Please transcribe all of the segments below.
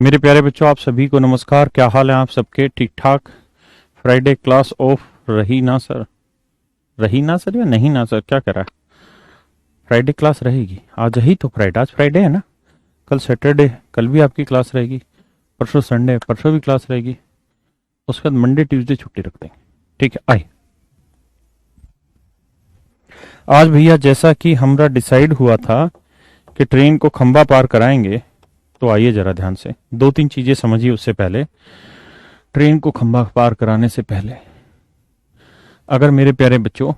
मेरे प्यारे बच्चों, आप सभी को नमस्कार। क्या हाल है आप सबके? ठीक ठाक? फ्राइडे क्लास ऑफ रही ना सर? रही ना सर या नहीं ना सर, क्या कह रहा है? फ्राइडे क्लास रहेगी आज ही तो। फ्राइडे, आज फ्राइडे है ना। कल सैटरडे, कल भी आपकी क्लास रहेगी। परसों संडे, परसों भी क्लास रहेगी। उसके बाद मंडे ट्यूसडे छुट्टी रख देंगे। ठीक है, आए। आज भैया जैसा कि हमरा डिसाइड हुआ था कि ट्रेन को खंबा पार कराएंगे, तो आइए जरा ध्यान से दो तीन चीजें समझिए। उससे पहले, ट्रेन को खंबा पार कराने से पहले, अगर मेरे प्यारे बच्चों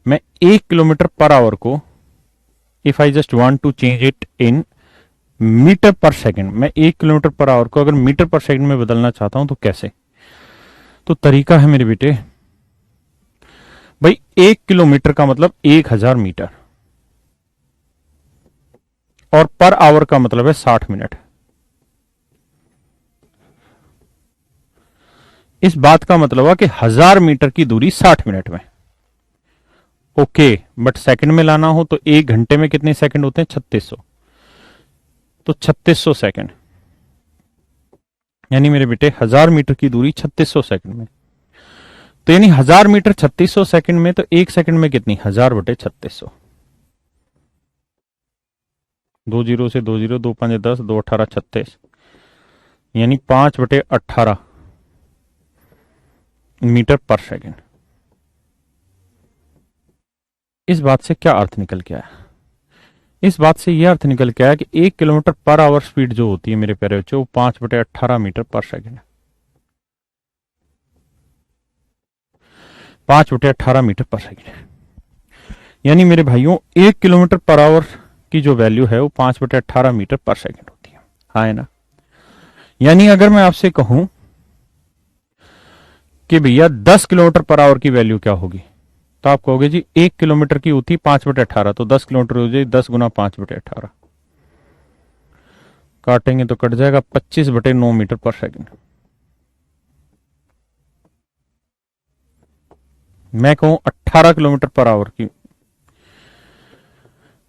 मैं 1 किलोमीटर पर आवर को, if I just want to change it in metre per second, मैं 1 किलोमीटर पर आवर को अगर मीटर पर सेकंड में बदलना चाहता हूं तो कैसे? तो तरीका है मेरे बेटे। भाई 1 किलोमीटर का मतलब 1000 मीटर, और पर आवर का मतलब है 60 मिनट। इस बात का मतलब है कि 1000 मीटर की दूरी 60 मिनट में। ओके, बट सेकंड में लाना हो तो 1 घंटे में कितने सेकंड होते हैं? 3600। तो 3600 सेकंड, यानी मेरे बेटे 1000 मीटर की दूरी 3600 सेकंड में। तो यानी 1000 मीटर 3600 सेकंड में, तो 1 सेकंड में कितनी? 1000/3600। 2 जीरो से 2 जीरो, 2 5 10, 2 18 36, यानी 5/18 मीटर पर सेकंड। इस बात से क्या अर्थ निकल के आया? इस बात से यह अर्थ निकल के आया कि 1 किलोमीटर पर आवर स्पीड जो होती है मेरे प्यारे बच्चों, वो 5/18 मीटर पर सेकंड है। 5/18 मीटर पर सेकंड है। यानी मेरे भाइयों 1 किलोमीटर पर आवर की जो वैल्यू है वो 5/18 मीटर पर सेकंड होती है। हाँ, है ना? यानी अगर मैं आपसे कहूं कि भैया 10 किलोमीटर पर आवर की वैल्यू क्या होगी, तो आप कहोगे जी 1 किलोमीटर की होती 5/18, तो 10 किलोमीटर हो जाए 10 गुना 5/18। काटेंगे तो कट जाएगा 25/9 मीटर पर सेकंड। मैं कहूं 18 किलोमीटर पर आवर की,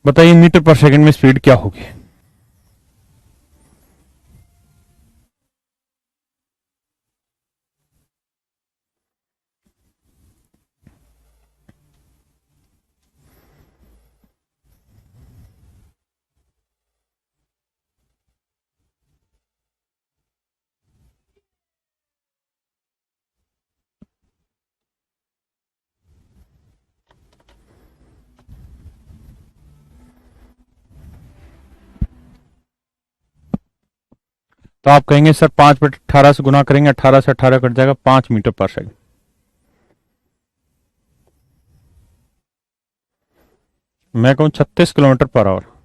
बताइए मीटर पर सेकंड में स्पीड क्या होगी? तो आप कहेंगे सर 5/18 से गुना करेंगे, 18 से 18 कट जाएगा, 5 मीटर पर सेकंड। मैं कहूं 36 किलोमीटर पर आवर।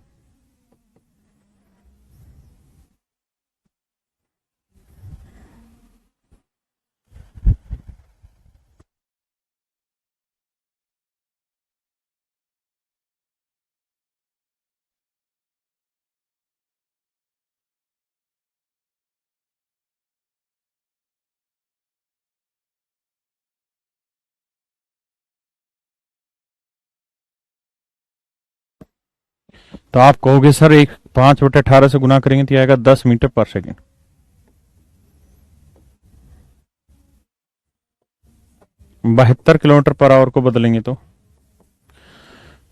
तो आप कहोगे सर एक 5/18 से गुना करेंगे तो आएगा 10 metre per second. 72 kilometre per hour को बदलेंगे तो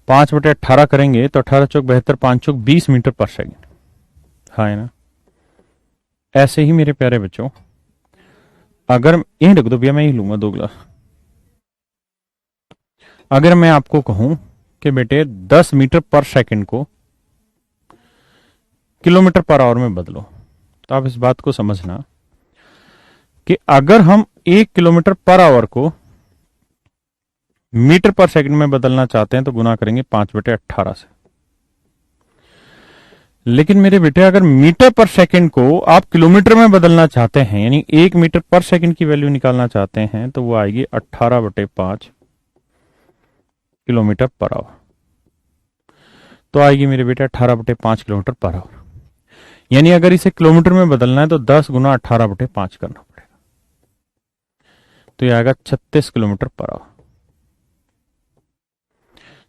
5/18 करेंगे तो 18 चौक 72, 5 चौक 20 मीटर पर सेकंड। हाँ, है ना? ऐसे ही मेरे प्यारे बच्चों, अगर यही रख दो भैया, मैं ही लूंगा 2 गिलास। अगर मैं आपको कहूं कि बेटे 10 मीटर पर सेकंड को किलोमीटर पर आवर में बदलो, तो आप इस बात को समझना कि अगर हम 1 किलोमीटर पर आवर को मीटर पर सेकंड में बदलना चाहते हैं तो गुना करेंगे 5/18 से। लेकिन मेरे बेटे अगर मीटर पर सेकंड को आप किलोमीटर में बदलना चाहते हैं, यानी 1 मीटर पर सेकंड की वैल्यू निकालना चाहते हैं, तो वो आएगी 18/5 किलोमीटर पर आवर। तो आएगी मेरे बेटे 18/5 किलोमीटर पर आवर। यानी अगर इसे किलोमीटर में बदलना है तो 10 गुना 18/5 करना पड़ेगा। तो ये आएगा 36 किलोमीटर पर आवर।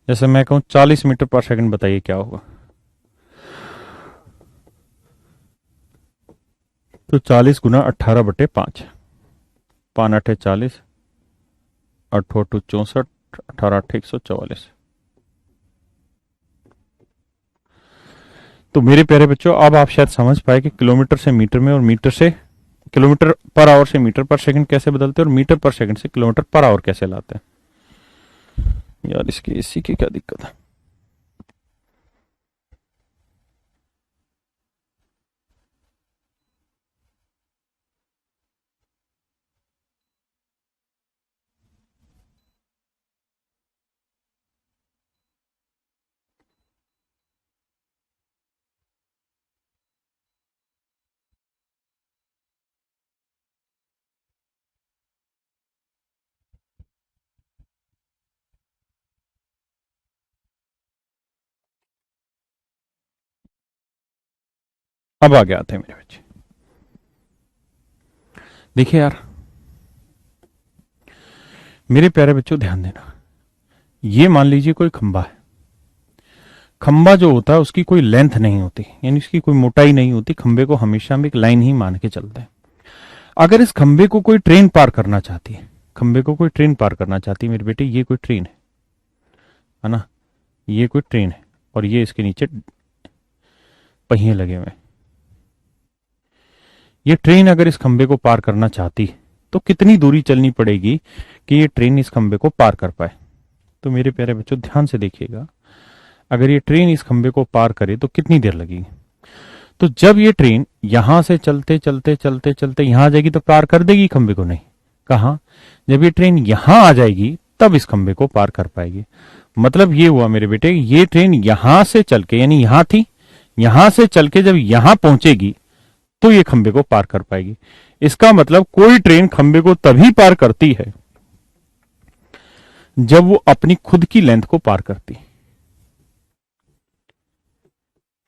जैसे मैं कहूं 40 मीटर पर सेकंड, बताइए क्या होगा? तो 40 गुना 18/5, 5 8 40, 8 8 64, 18 8 144। तो मेरे प्यारे बच्चों, अब आप शायद समझ पाए कि किलोमीटर से मीटर में और मीटर से किलोमीटर पर आवर से मीटर पर सेकंड कैसे बदलते हैं और मीटर पर सेकंड से किलोमीटर पर आवर कैसे लाते हैं। यार इसकी एसी की क्या दिक्कत है। अब आगे आते हैं मेरे बच्चे। देखिए यार मेरे प्यारे बच्चों, ध्यान देना। ये मान लीजिए कोई खंबा है। खंबा जो होता है उसकी कोई लेंथ नहीं होती, यानी उसकी कोई मोटाई नहीं होती। खंबे को हमेशा हम एक लाइन ही मान के चलते हैं। अगर इस खंबे को कोई ट्रेन पार करना चाहती है, खंबे को कोई ट्रेन पार करना चाहती है मेरे बेटे, ये कोई ट्रेन है ना, ये कोई ट्रेन है और ये इसके नीचे पहिए लगे हुए हैं। ये ट्रेन अगर इस खंबे को पार करना चाहती है तो कितनी दूरी चलनी पड़ेगी कि ये ट्रेन इस खंबे को पार कर पाए। तो मेरे प्यारे बच्चों ध्यान से देखिएगा, अगर ये ट्रेन इस खंबे को पार करे तो कितनी देर लगेगी। तो जब ये ट्रेन यहां से चलते चलते चलते चलते यहां आ जाएगी तो पार कर देगी खंबे को? नहीं। कहां? जब ये ट्रेन यहां आ जाएगी तब इस खंबे को पार कर पाएगी। मतलब ये हुआ मेरे बेटे, ये ट्रेन यहां से चल के, यानी यहां थी, यहां से चल के जब यहां पहुंचेगी तो ये खंबे को पार कर पाएगी। इसका मतलब कोई ट्रेन खंबे को तभी पार करती है जब वो अपनी खुद की लेंथ को पार करती है।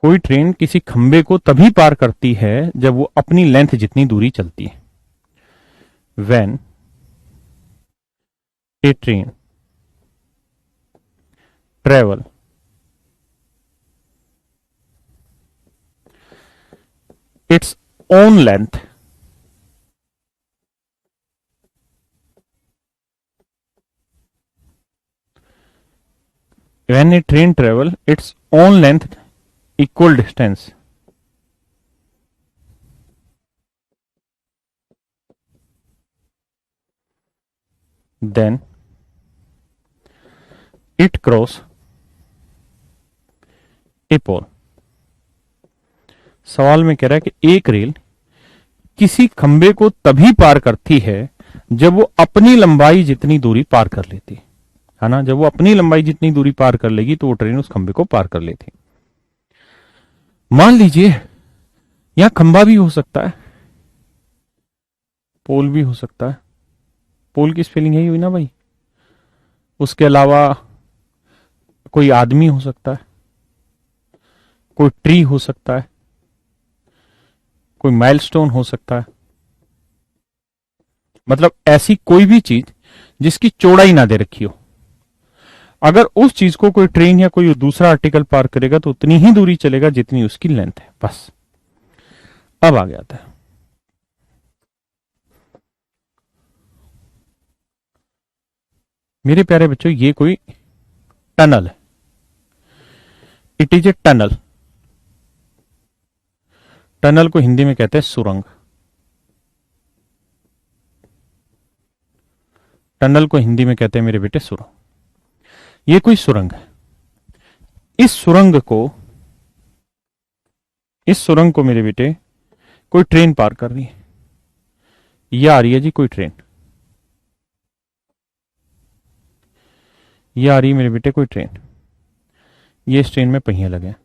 कोई ट्रेन किसी खंबे को तभी पार करती है जब वो अपनी लेंथ जितनी दूरी चलती है। When a train travel its own length when a train travel its own length equal distance, then it cross a pole। सवाल में कह रहा है कि एक रेल किसी खंबे को तभी पार करती है जब वो अपनी लंबाई जितनी दूरी पार कर लेती है ना। जब वो अपनी लंबाई जितनी दूरी पार कर लेगी तो वो ट्रेन उस खंबे को पार कर लेती। मान लीजिए यहां खंबा भी हो सकता है, पोल भी हो सकता है। पोल की स्पेलिंग यही हुई ना भाई। उसके अलावा कोई आदमी हो सकता है, कोई ट्री हो सकता है, कोई माइलस्टोन हो सकता है। मतलब ऐसी कोई भी चीज जिसकी चौड़ाई ना दे रखी हो। अगर उस चीज को कोई ट्रेन या कोई दूसरा आर्टिकल पार करेगा तो उतनी ही दूरी चलेगा जितनी उसकी लेंथ है, बस। अब आ गया था मेरे प्यारे बच्चों, ये कोई टनल है। It is a tunnel. Tunnel को हिंदी में कहते हैं सुरंग। टनल को हिंदी में कहते हैं मेरे बेटे सुरंग। ये कोई सुरंग है। इस सुरंग को मेरे बेटे कोई ट्रेन पार कर रही है। ये आ रही है जी कोई ट्रेन, ये आ रही है मेरे बेटे कोई ट्रेन। ये इस ट्रेन में पहिए लगे हैं।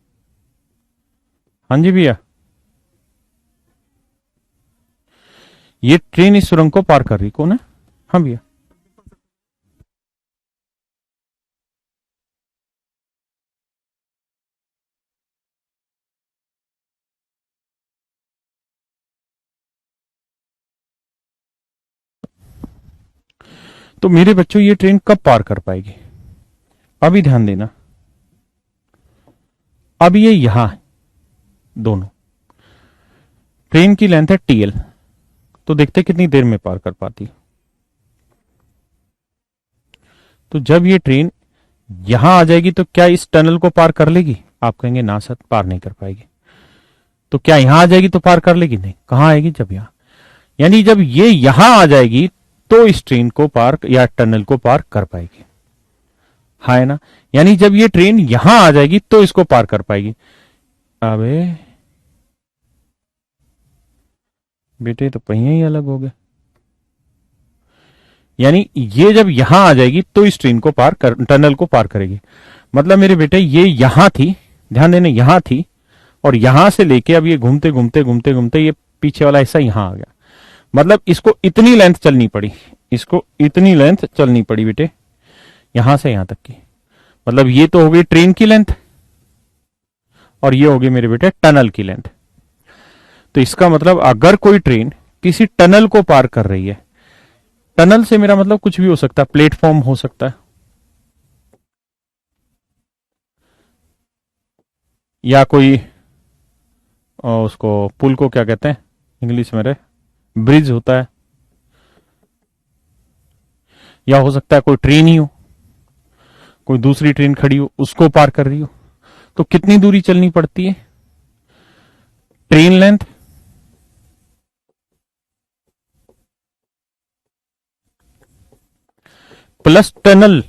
हाँ जी भैया, ये ट्रेन इस सुरंग को पार कर रही, कौन है? हाँ भैया। तो मेरे बच्चों ये ट्रेन कब पार कर पाएगी? अभी ध्यान देना। अब ये यहां है दोनों। ट्रेन की लेंथ है टीएल, तो देखते कितनी देर में पार कर पाती है। तो जब ये ट्रेन यहां आ जाएगी तो क्या इस टनल को पार कर लेगी? आप कहेंगे ना सर, पार नहीं कर पाएगी। तो क्या यहां आ जाएगी तो पार कर लेगी? नहीं। कहां आएगी? जब यहां, यानी जब ये यहां आ जाएगी तो इस ट्रेन को पार या टनल को पार कर पाएगी। हाँ है ना? यानी जब ये ट्रेन यहां आ जाएगी तो इसको पार कर पाएगी। अबे बेटे, तो पहिए ही अलग हो गए। यानी ये जब यहां आ जाएगी तो इस ट्रेन को टनल को पार करेगी। मतलब मेरे बेटे ये यहां थी, ध्यान देना, यहां थी, और यहां से लेके अब ये घूमते घूमते घूमते घूमते ये पीछे वाला हिस्सा यहां आ गया। मतलब इसको इतनी लेंथ चलनी पड़ी, इसको इतनी लेंथ चलनी पड़ी बेटे, यहां से यहां तक की। मतलब ये तो हो गई ट्रेन की लेंथ, और ये हो गई मेरे बेटे टनल की लेंथ। तो इसका मतलब अगर कोई ट्रेन किसी टनल को पार कर रही है, टनल से मेरा मतलब कुछ भी हो सकता है, प्लेटफॉर्म हो सकता है, या कोई उसको पुल को क्या कहते हैं इंग्लिश में, रे, ब्रिज होता है, या हो सकता है कोई ट्रेन ही हो, कोई दूसरी ट्रेन खड़ी हो उसको पार कर रही हो। तो कितनी दूरी चलनी पड़ती है? Train length plus tunnel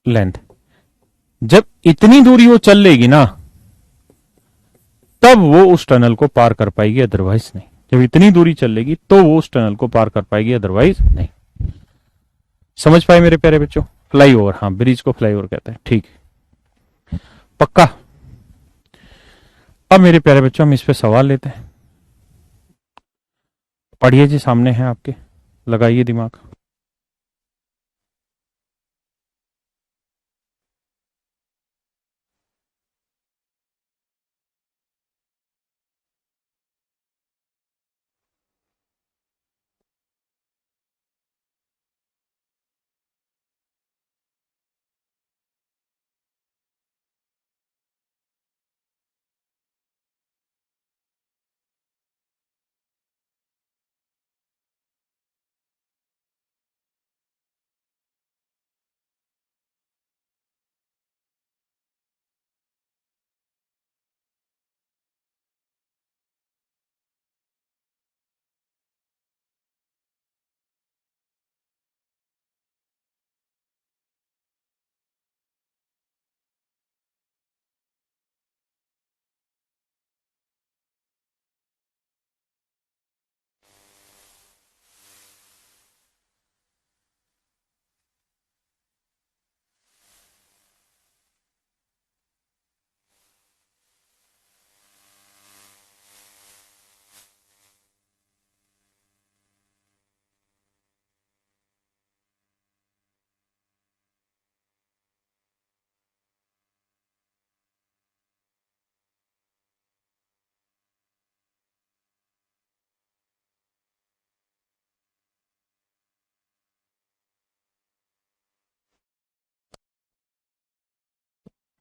length. जब इतनी दूरी वो चल लेगी ना, तब वो उस टनल को पार कर पाएगी, अदरवाइज नहीं। जब इतनी दूरी चल लेगी तो वो उस टनल को पार कर पाएगी, अदरवाइज नहीं। समझ पाए मेरे प्यारे बच्चों? फ्लाईओवर, हाँ, ब्रिज को फ्लाईओवर कहते हैं, ठीक, पक्का। अब मेरे प्यारे बच्चों हम इस पे सवाल लेते हैं। पढ़िए जी, सामने है आपके, लगाइए दिमाग।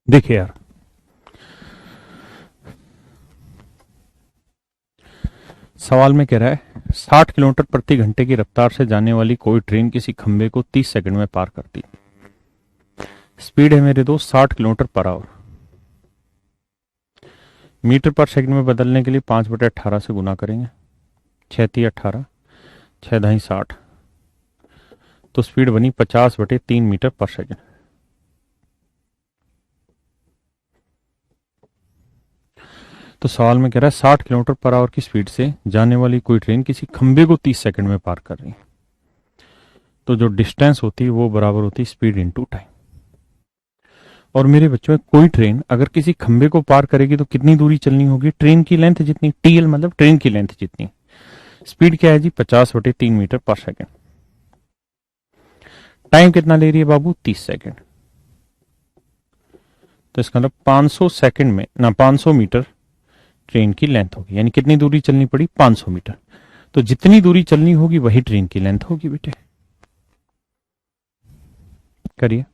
देखिए यार, सवाल में कह रहा है 60 किलोमीटर प्रति घंटे की रफ्तार से जाने वाली कोई ट्रेन किसी खंबे को 30 सेकंड में पार करती। स्पीड है मेरे दोस्त 60 kilometre per our. Metre per second में बदलने के लिए 5/18 से गुना करेंगे, 6×18, 6×10 60, तो स्पीड बनी 50/3 मीटर पर सेकंड। तो सवाल में कह रहा है 60 किलोमीटर पर आवर की स्पीड से जाने वाली कोई ट्रेन किसी खंबे को 30 सेकंड में पार कर रही है। तो जो डिस्टेंस होती है वो बराबर होती है स्पीड इनटू टाइम। और मेरे बच्चों, कोई ट्रेन अगर किसी खंबे को पार करेगी तो कितनी दूरी चलनी होगी? ट्रेन की लेंथ जितनी, टीएल मतलब ट्रेन की लेंथ जितनी। स्पीड क्या है जी? 50/3 मीटर पर सेकंड। टाइम कितना ले रही है बाबू? 30 सेकंड। तो इसका मतलब 500 सेकंड में ना 500 मीटर ट्रेन की लेंथ होगी। यानी कितनी दूरी चलनी पड़ी? 500 मीटर। तो जितनी दूरी चलनी होगी वही ट्रेन की लेंथ होगी बेटे। करिए।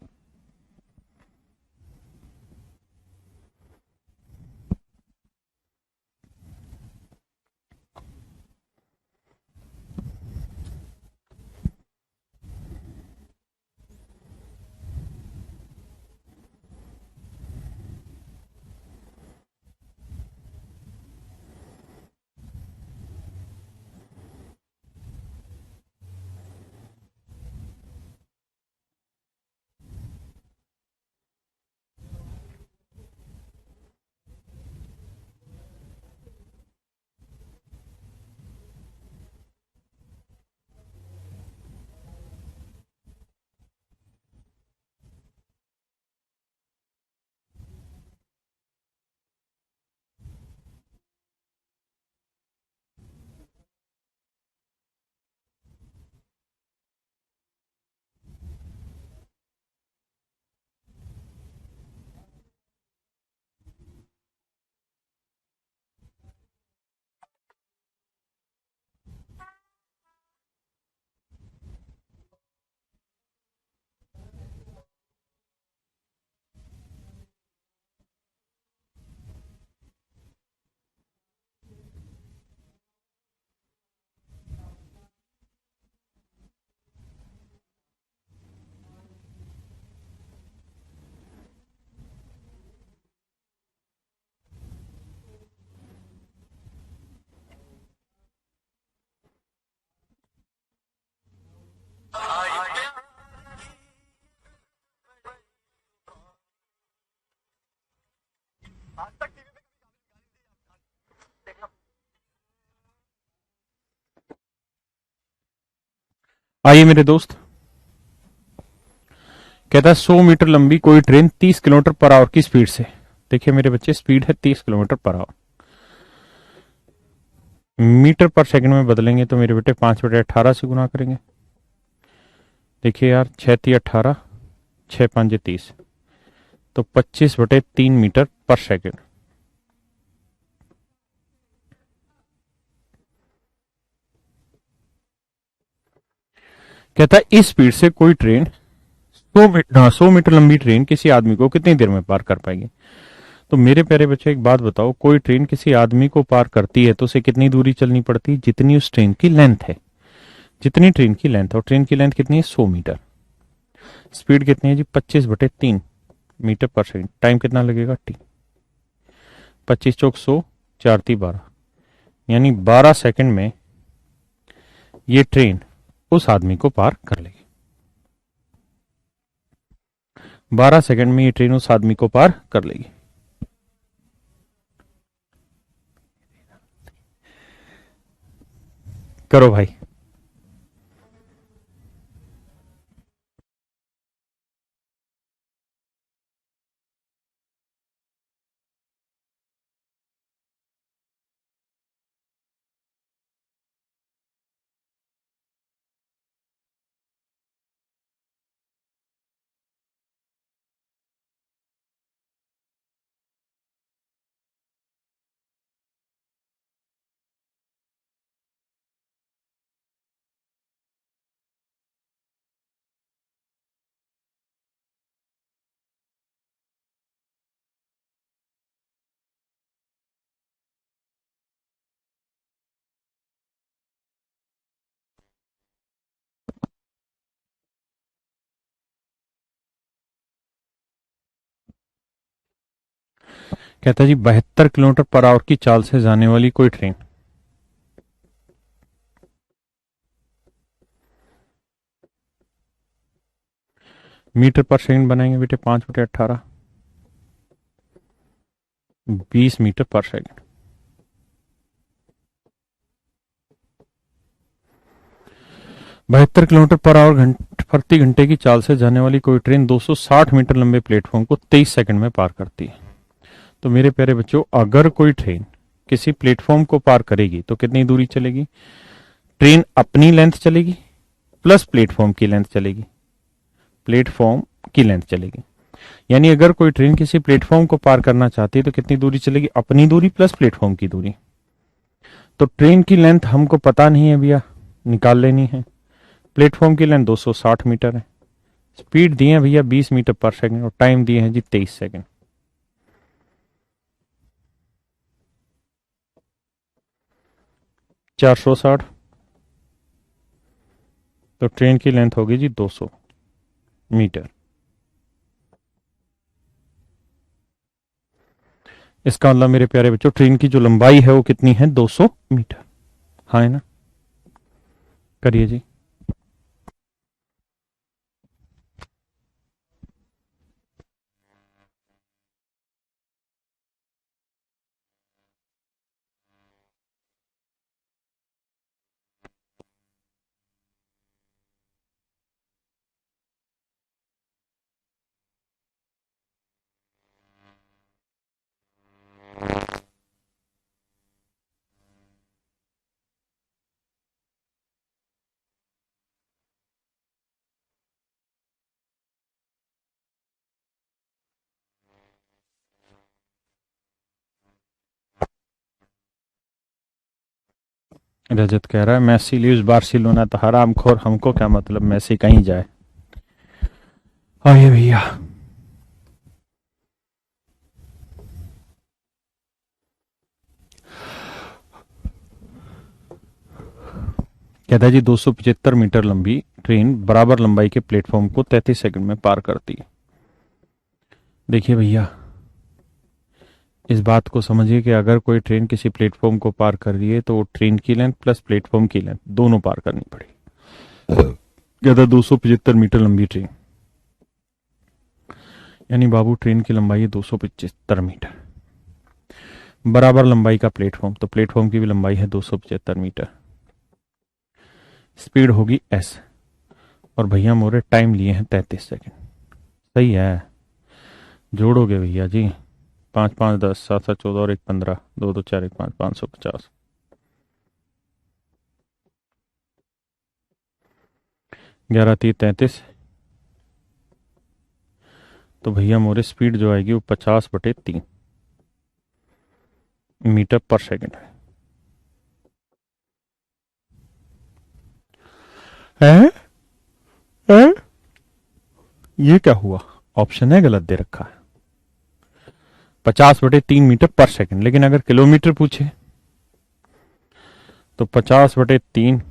आइए मेरे दोस्त, कहता है 100 मीटर लंबी कोई ट्रेन 30 किलोमीटर पर आवर की स्पीड से, देखिए मेरे बच्चे स्पीड है 30 kilometre per our, metre per second में बदलेंगे तो मेरे बेटे 5/18 से गुना करेंगे। देखिए यार, 6×3 = 18, 6×5 = 30, तो 25/3 मीटर पर सेकंड। कहता है इस स्पीड से कोई ट्रेन 100 मीटर लंबी ट्रेन किसी आदमी को कितनी देर में पार कर पाएगी। तो मेरे प्यारे बच्चे एक बात बताओ, कोई ट्रेन किसी आदमी को पार करती है तो उसे कितनी दूरी चलनी पड़ती है, जितनी उस ट्रेन की लेंथ है, जितनी ट्रेन की लेंथ है, और ट्रेन की लेंथ कितनी है 100 मीटर। स्पीड कितनी है जी 25/3 मीटर पर सेकंड। टाइम कितना लगेगा टी, 25×100, 4×3 = 12, यानी 12 सेकंड में ये ट्रेन उस आदमी को पार कर लेगी। 12 सेकंड में ये ट्रेन उस आदमी को पार कर लेगी। करो भाई। कहता है जी 72 किलोमीटर पर आवर की चाल से जाने वाली कोई ट्रेन मीटर पर सेकंड बनाएंगे बेटे 5/18, 20 metre per second. 72 kilometre per our प्रति घंटे की चाल से जाने वाली कोई ट्रेन 260 मीटर लंबे प्लेटफॉर्म को 23 सेकंड में पार करती है। तो मेरे प्यारे बच्चों, अगर कोई ट्रेन किसी प्लेटफॉर्म को पार करेगी तो कितनी दूरी चलेगी, ट्रेन अपनी लेंथ चलेगी प्लस प्लेटफॉर्म की लेंथ चलेगी, प्लेटफॉर्म की लेंथ चलेगी। यानी अगर कोई ट्रेन किसी प्लेटफॉर्म को पार करना चाहती है तो कितनी दूरी चलेगी, अपनी दूरी प्लस प्लेटफॉर्म की दूरी। तो ट्रेन की लेंथ हमको पता नहीं है भैया, निकाल लेनी है। प्लेटफॉर्म की लेंथ 260 मीटर है, स्पीड दिए हैं भैया 20 मीटर पर सेकंड, और टाइम दिए हैं जी 23 सेकंड। 460, तो ट्रेन की लेंथ होगी जी 200 मीटर। इसका मतलब मेरे प्यारे बच्चों, ट्रेन की जो लंबाई है वो कितनी है, 200 मीटर। हाँ है ना, करिए जी। रजत कह रहा है मैसी लीव्स बार्सिलोना, तो हराम खोर, हमको क्या मतलब, मैसी कहीं जाए। आइए भैया, कहता है जी 275 मीटर लंबी ट्रेन बराबर लंबाई के प्लेटफॉर्म को 33 सेकंड में पार करती है। देखिए भैया, इस बात को समझिए कि अगर कोई ट्रेन किसी प्लेटफॉर्म को पार कर रही है तो वो ट्रेन की लेंथ प्लस प्लेटफॉर्म की लेंथ दोनों पार करनी पड़ेगी। कहता 275 मीटर लंबी ट्रेन, यानी बाबू ट्रेन की लंबाई है 275 मीटर, बराबर लंबाई का प्लेटफॉर्म, तो प्लेटफॉर्म की भी लंबाई है 275 मीटर। स्पीड होगी एस, और भैया मोरे टाइम लिए हैं 33 सेकेंड। सही है, जोड़ोगे भैया जी। 5 5 10, 7 7 14 और 1 15, 2 2 4 1 5, 550। 11 3 33। तो भैया मोरे स्पीड जो आएगी वो 50/3 मीटर पर सेकेंड है। हैं? ये क्या हुआ? ऑप्शन है गलत दे रखा है। 50/3 मीटर पर सेकेंड, लेकिन अगर किलोमीटर पूछे तो 50/3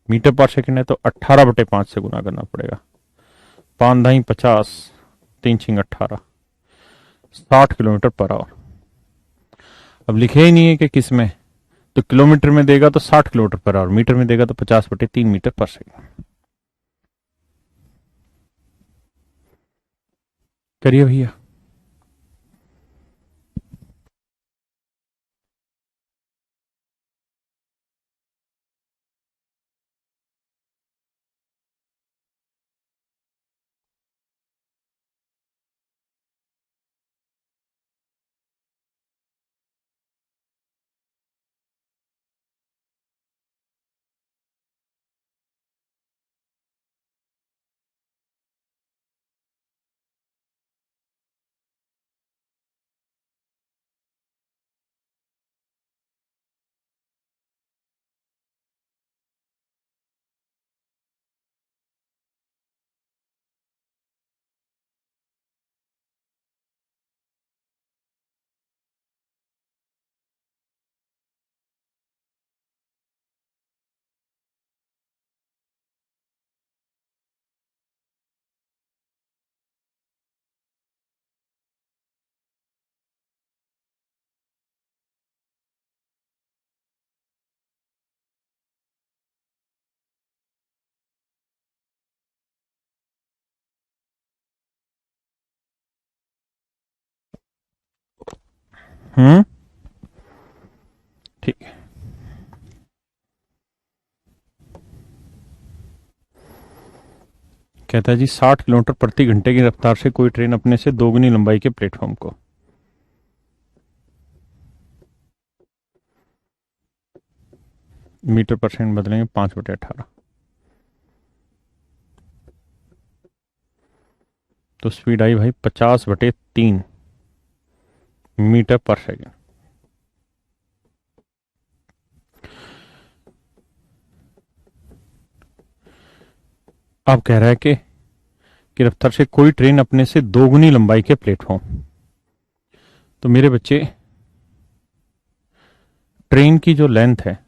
मीटर पर सेकेंड है तो 18/5 से गुना करना पड़ेगा। 5 ढाई 50, 3 छिंग 18, 60 किलोमीटर पर आवर। अब लिखे ही नहीं है कि किस में, तो किलोमीटर में देगा तो 60 किलोमीटर पर आवर, मीटर में देगा तो 50/3 मीटर पर सेकेंड। करिए भैया। हम्म, ठीक है। कहता है जी 60 किलोमीटर प्रति घंटे की रफ्तार से कोई ट्रेन अपने से दोगुनी लंबाई के प्लेटफॉर्म को, मीटर पर सेकंड बदलेंगे 5/18, तो स्पीड आई भाई 50/3 मीटर पर सेकेंड। अब कह रहा है कि रफ्तार से कोई ट्रेन अपने से दोगुनी लंबाई के प्लेटफॉर्म। तो मेरे बच्चे, ट्रेन की जो लेंथ है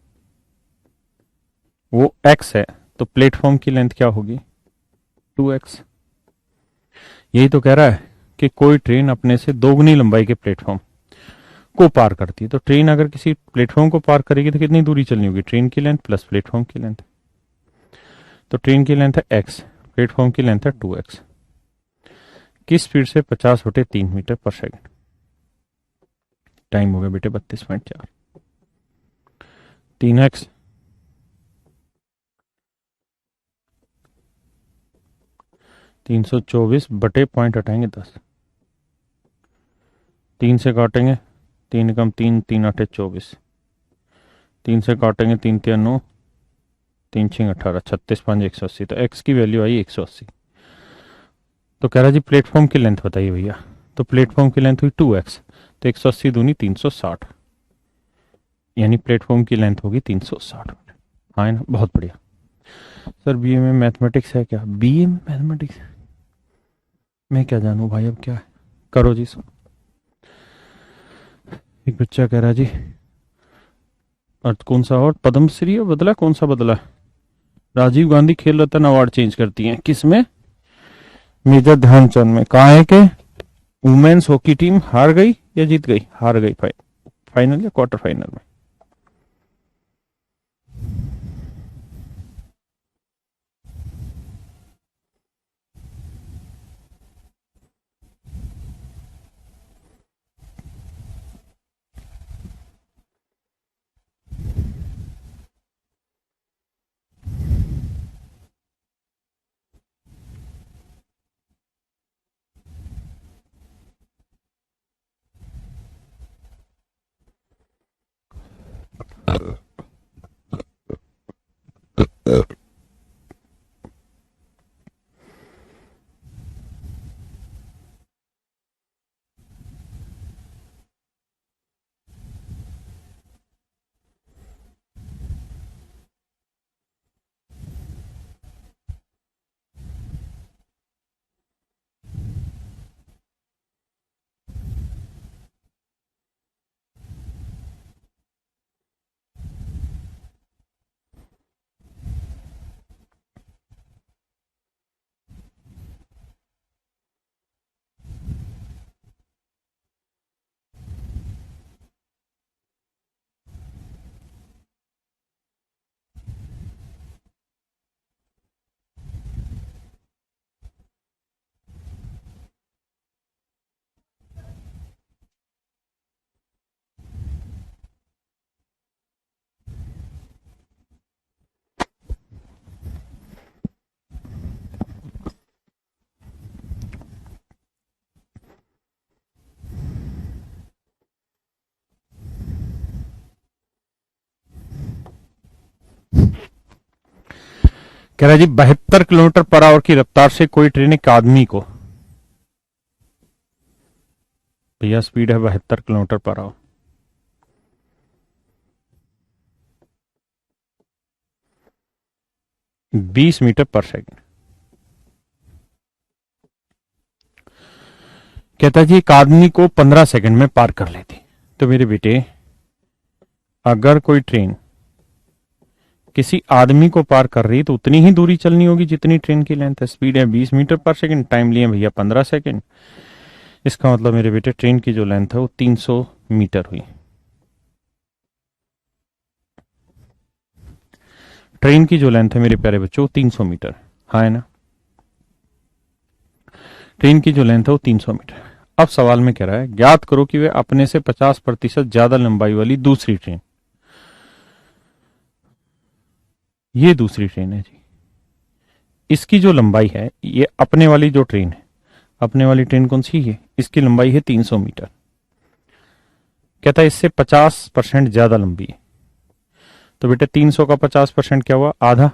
वो x है, तो प्लेटफॉर्म की लेंथ क्या होगी? 2x। यही तो कह रहा है कि कोई ट्रेन अपने से दोगुनी लंबाई के प्लेटफॉर्म को पार करती है। तो ट्रेन अगर किसी प्लेटफॉर्म को पार करेगी तो कितनी दूरी चलनी होगी? ट्रेन की लेंथ प्लस प्लेटफॉर्म की लेंथ। तो ट्रेन की लेंथ है x, प्लेटफॉर्म की लेंथ है 2x। किस स्पीड से? 50/3 मीटर पर सेकेंड। टाइम हो गया बेटे 32.4। 3x 324 पॉइंट हटाएंगे 10, 3 से काटेंगे 3 कम 3, 3 8 24, 3 से काटेंगे 3 3 9, 3 6 18, 36 5 180। तो x की वैल्यू आई 180। तो कह रहा जी प्लेटफॉर्म की लेंथ बताइए भैया। तो प्लेटफॉर्म की लेंथ हुई 2x, तो 180 दूनी 360, यानी प्लेटफॉर्म की लेंथ होगी 360। हाँ है ना, बहुत बढ़िया। सर बीए में मैथमेटिक्स है क्या? बीए में मैथमेटिक्स मैं क्या जानूँ भाई, अब क्या है? करो जी सर। एक बच्चा कह रहा जी अर्थ कौन सा और पद्मश्री बदला, कौन सा बदला? राजीव गांधी खेल रत्न अवार्ड चेंज करती हैं किस में? मेजर ध्यानचंद में। कहा है कि वुमेन्स हॉकी टीम हार गई या जीत गई? हार गई फाइनल या क्वार्टर फाइनल में। कह रहा है जी 72 किलोमीटर पर आवर की रफ्तार से कोई ट्रेन एक आदमी को, भैया स्पीड है 72 kilometre per our, 20 metre per second. कहता है जी एक आदमी को 15 सेकंड में पार कर लेती। तो मेरे बेटे अगर कोई ट्रेन किसी आदमी को पार कर रही है तो उतनी ही दूरी चलनी होगी जितनी ट्रेन की लेंथ है। स्पीड है 20 मीटर पर सेकंड, टाइम लिए भैया 15 सेकंड। इसका मतलब मेरे बेटे ट्रेन की जो लेंथ है वो 300 मीटर हुई। ट्रेन की जो लेंथ है मेरे प्यारे बच्चों 300 मीटर, हाँ है ना। ट्रेन की जो लेंथ है वो 300 मीटर। अब सवाल में कह रहा है ज्ञात करो कि वे अपने से 50% ज्यादा लंबाई वाली दूसरी ट्रेन, ये दूसरी ट्रेन है जी, इसकी जो लंबाई है, ये अपने वाली जो ट्रेन है, अपने वाली ट्रेन कौन सी है, इसकी लंबाई है 300 मीटर। कहता है इससे 50% ज्यादा लंबी है। तो बेटे 300 का 50% क्या हुआ, आधा।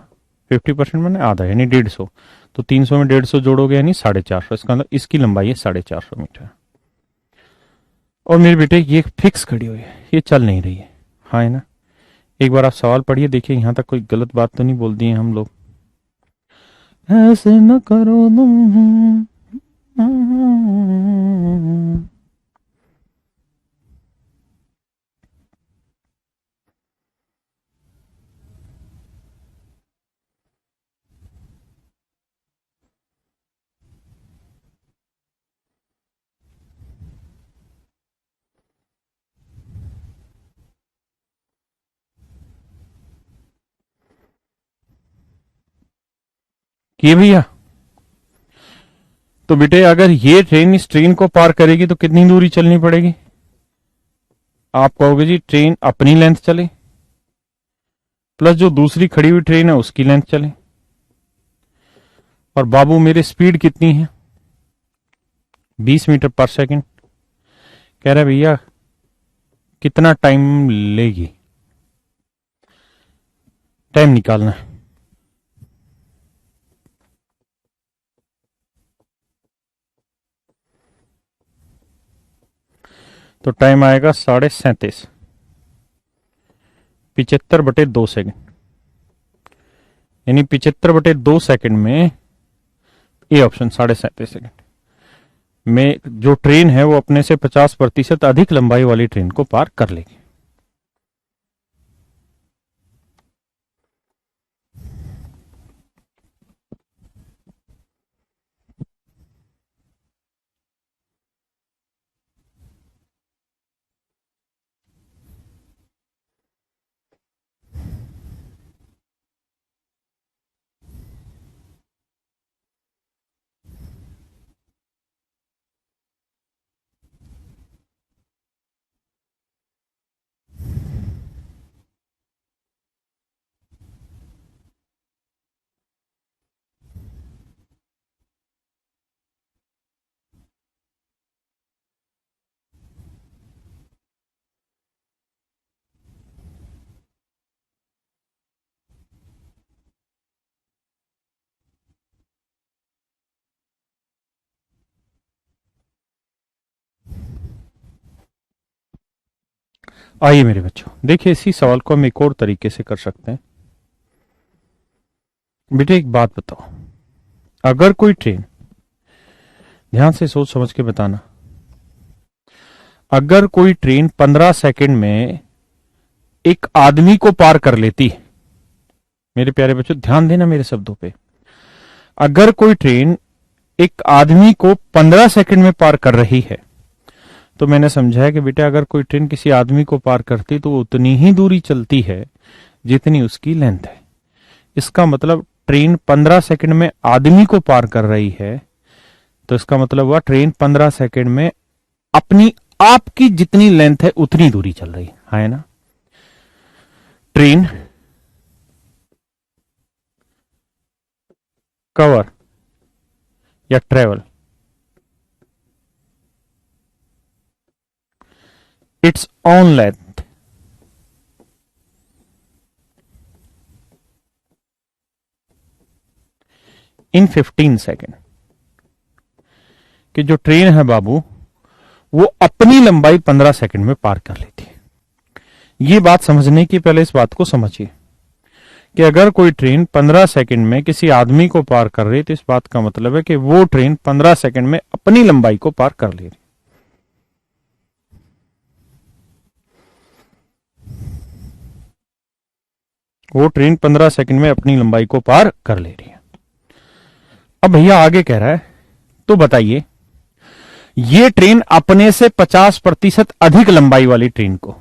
50% मैंने आधा यानी 150। तो 300 में 150 जोड़ोगे यानी 450। इसका मतलब इसकी लंबाई है 450 मीटर। और मेरे बेटे ये फिक्स खड़ी हुई है, ये चल नहीं रही है, हाँ है ना। एक बार आप सवाल पढ़िए, देखिए यहां तक कोई गलत बात तो नहीं बोल दिए हम लोग। ऐसे न करो तुम। किए भैया। तो बेटे अगर ये ट्रेन इस ट्रेन को पार करेगी तो कितनी दूरी चलनी पड़ेगी। आप कहोगे जी ट्रेन अपनी लेंथ चले प्लस जो दूसरी खड़ी हुई ट्रेन है उसकी लेंथ चले। और बाबू मेरी स्पीड कितनी है, 20 मीटर पर सेकंड। कह रहा है भैया कितना टाइम लेगी, टाइम निकालना है। तो टाइम आएगा 37.5, 75/2 सेकंड, यानी 75/2 सेकंड में ए ऑप्शन 37.5 सेकंड में जो ट्रेन है वो अपने से 50% अधिक लंबाई वाली ट्रेन को पार कर लेगी। आइए मेरे बच्चों देखिए इसी सवाल को हम एक और तरीके से कर सकते हैं। बेटे एक बात बताओ, अगर कोई ट्रेन, ध्यान से सोच समझ के बताना, अगर कोई ट्रेन 15 सेकंड में एक आदमी को पार कर लेती है, मेरे प्यारे बच्चों ध्यान देना मेरे शब्दों पे, अगर कोई ट्रेन एक आदमी को 15 सेकंड में पार कर रही है, तो मैंने समझाया कि बेटा अगर कोई ट्रेन किसी आदमी को पार करती तो वो उतनी ही दूरी चलती है जितनी उसकी लेंथ है। इसका मतलब ट्रेन 15 सेकंड में आदमी को पार कर रही है, तो इसका मतलब हुआ ट्रेन 15 सेकंड में अपनी आपकी जितनी लेंथ है उतनी दूरी चल रही है ना। ट्रेन कवर या travel its own length in 15 second कि जो ट्रेन है बाबू वो अपनी लंबाई 15 सेकंड में पार कर लेती है। ये बात समझने की पहले इस बात को समझिए कि अगर कोई ट्रेन 15 सेकंड में किसी आदमी को पार कर रही है तो इस बात का मतलब है कि वो ट्रेन 15 सेकंड में अपनी लंबाई को पार कर ले रही। वो ट्रेन 15 सेकंड में अपनी लंबाई को पार कर ले रही है। अब भैया आगे कह रहा है, तो बताइए ये ट्रेन अपने से 50% अधिक लंबाई वाली ट्रेन को,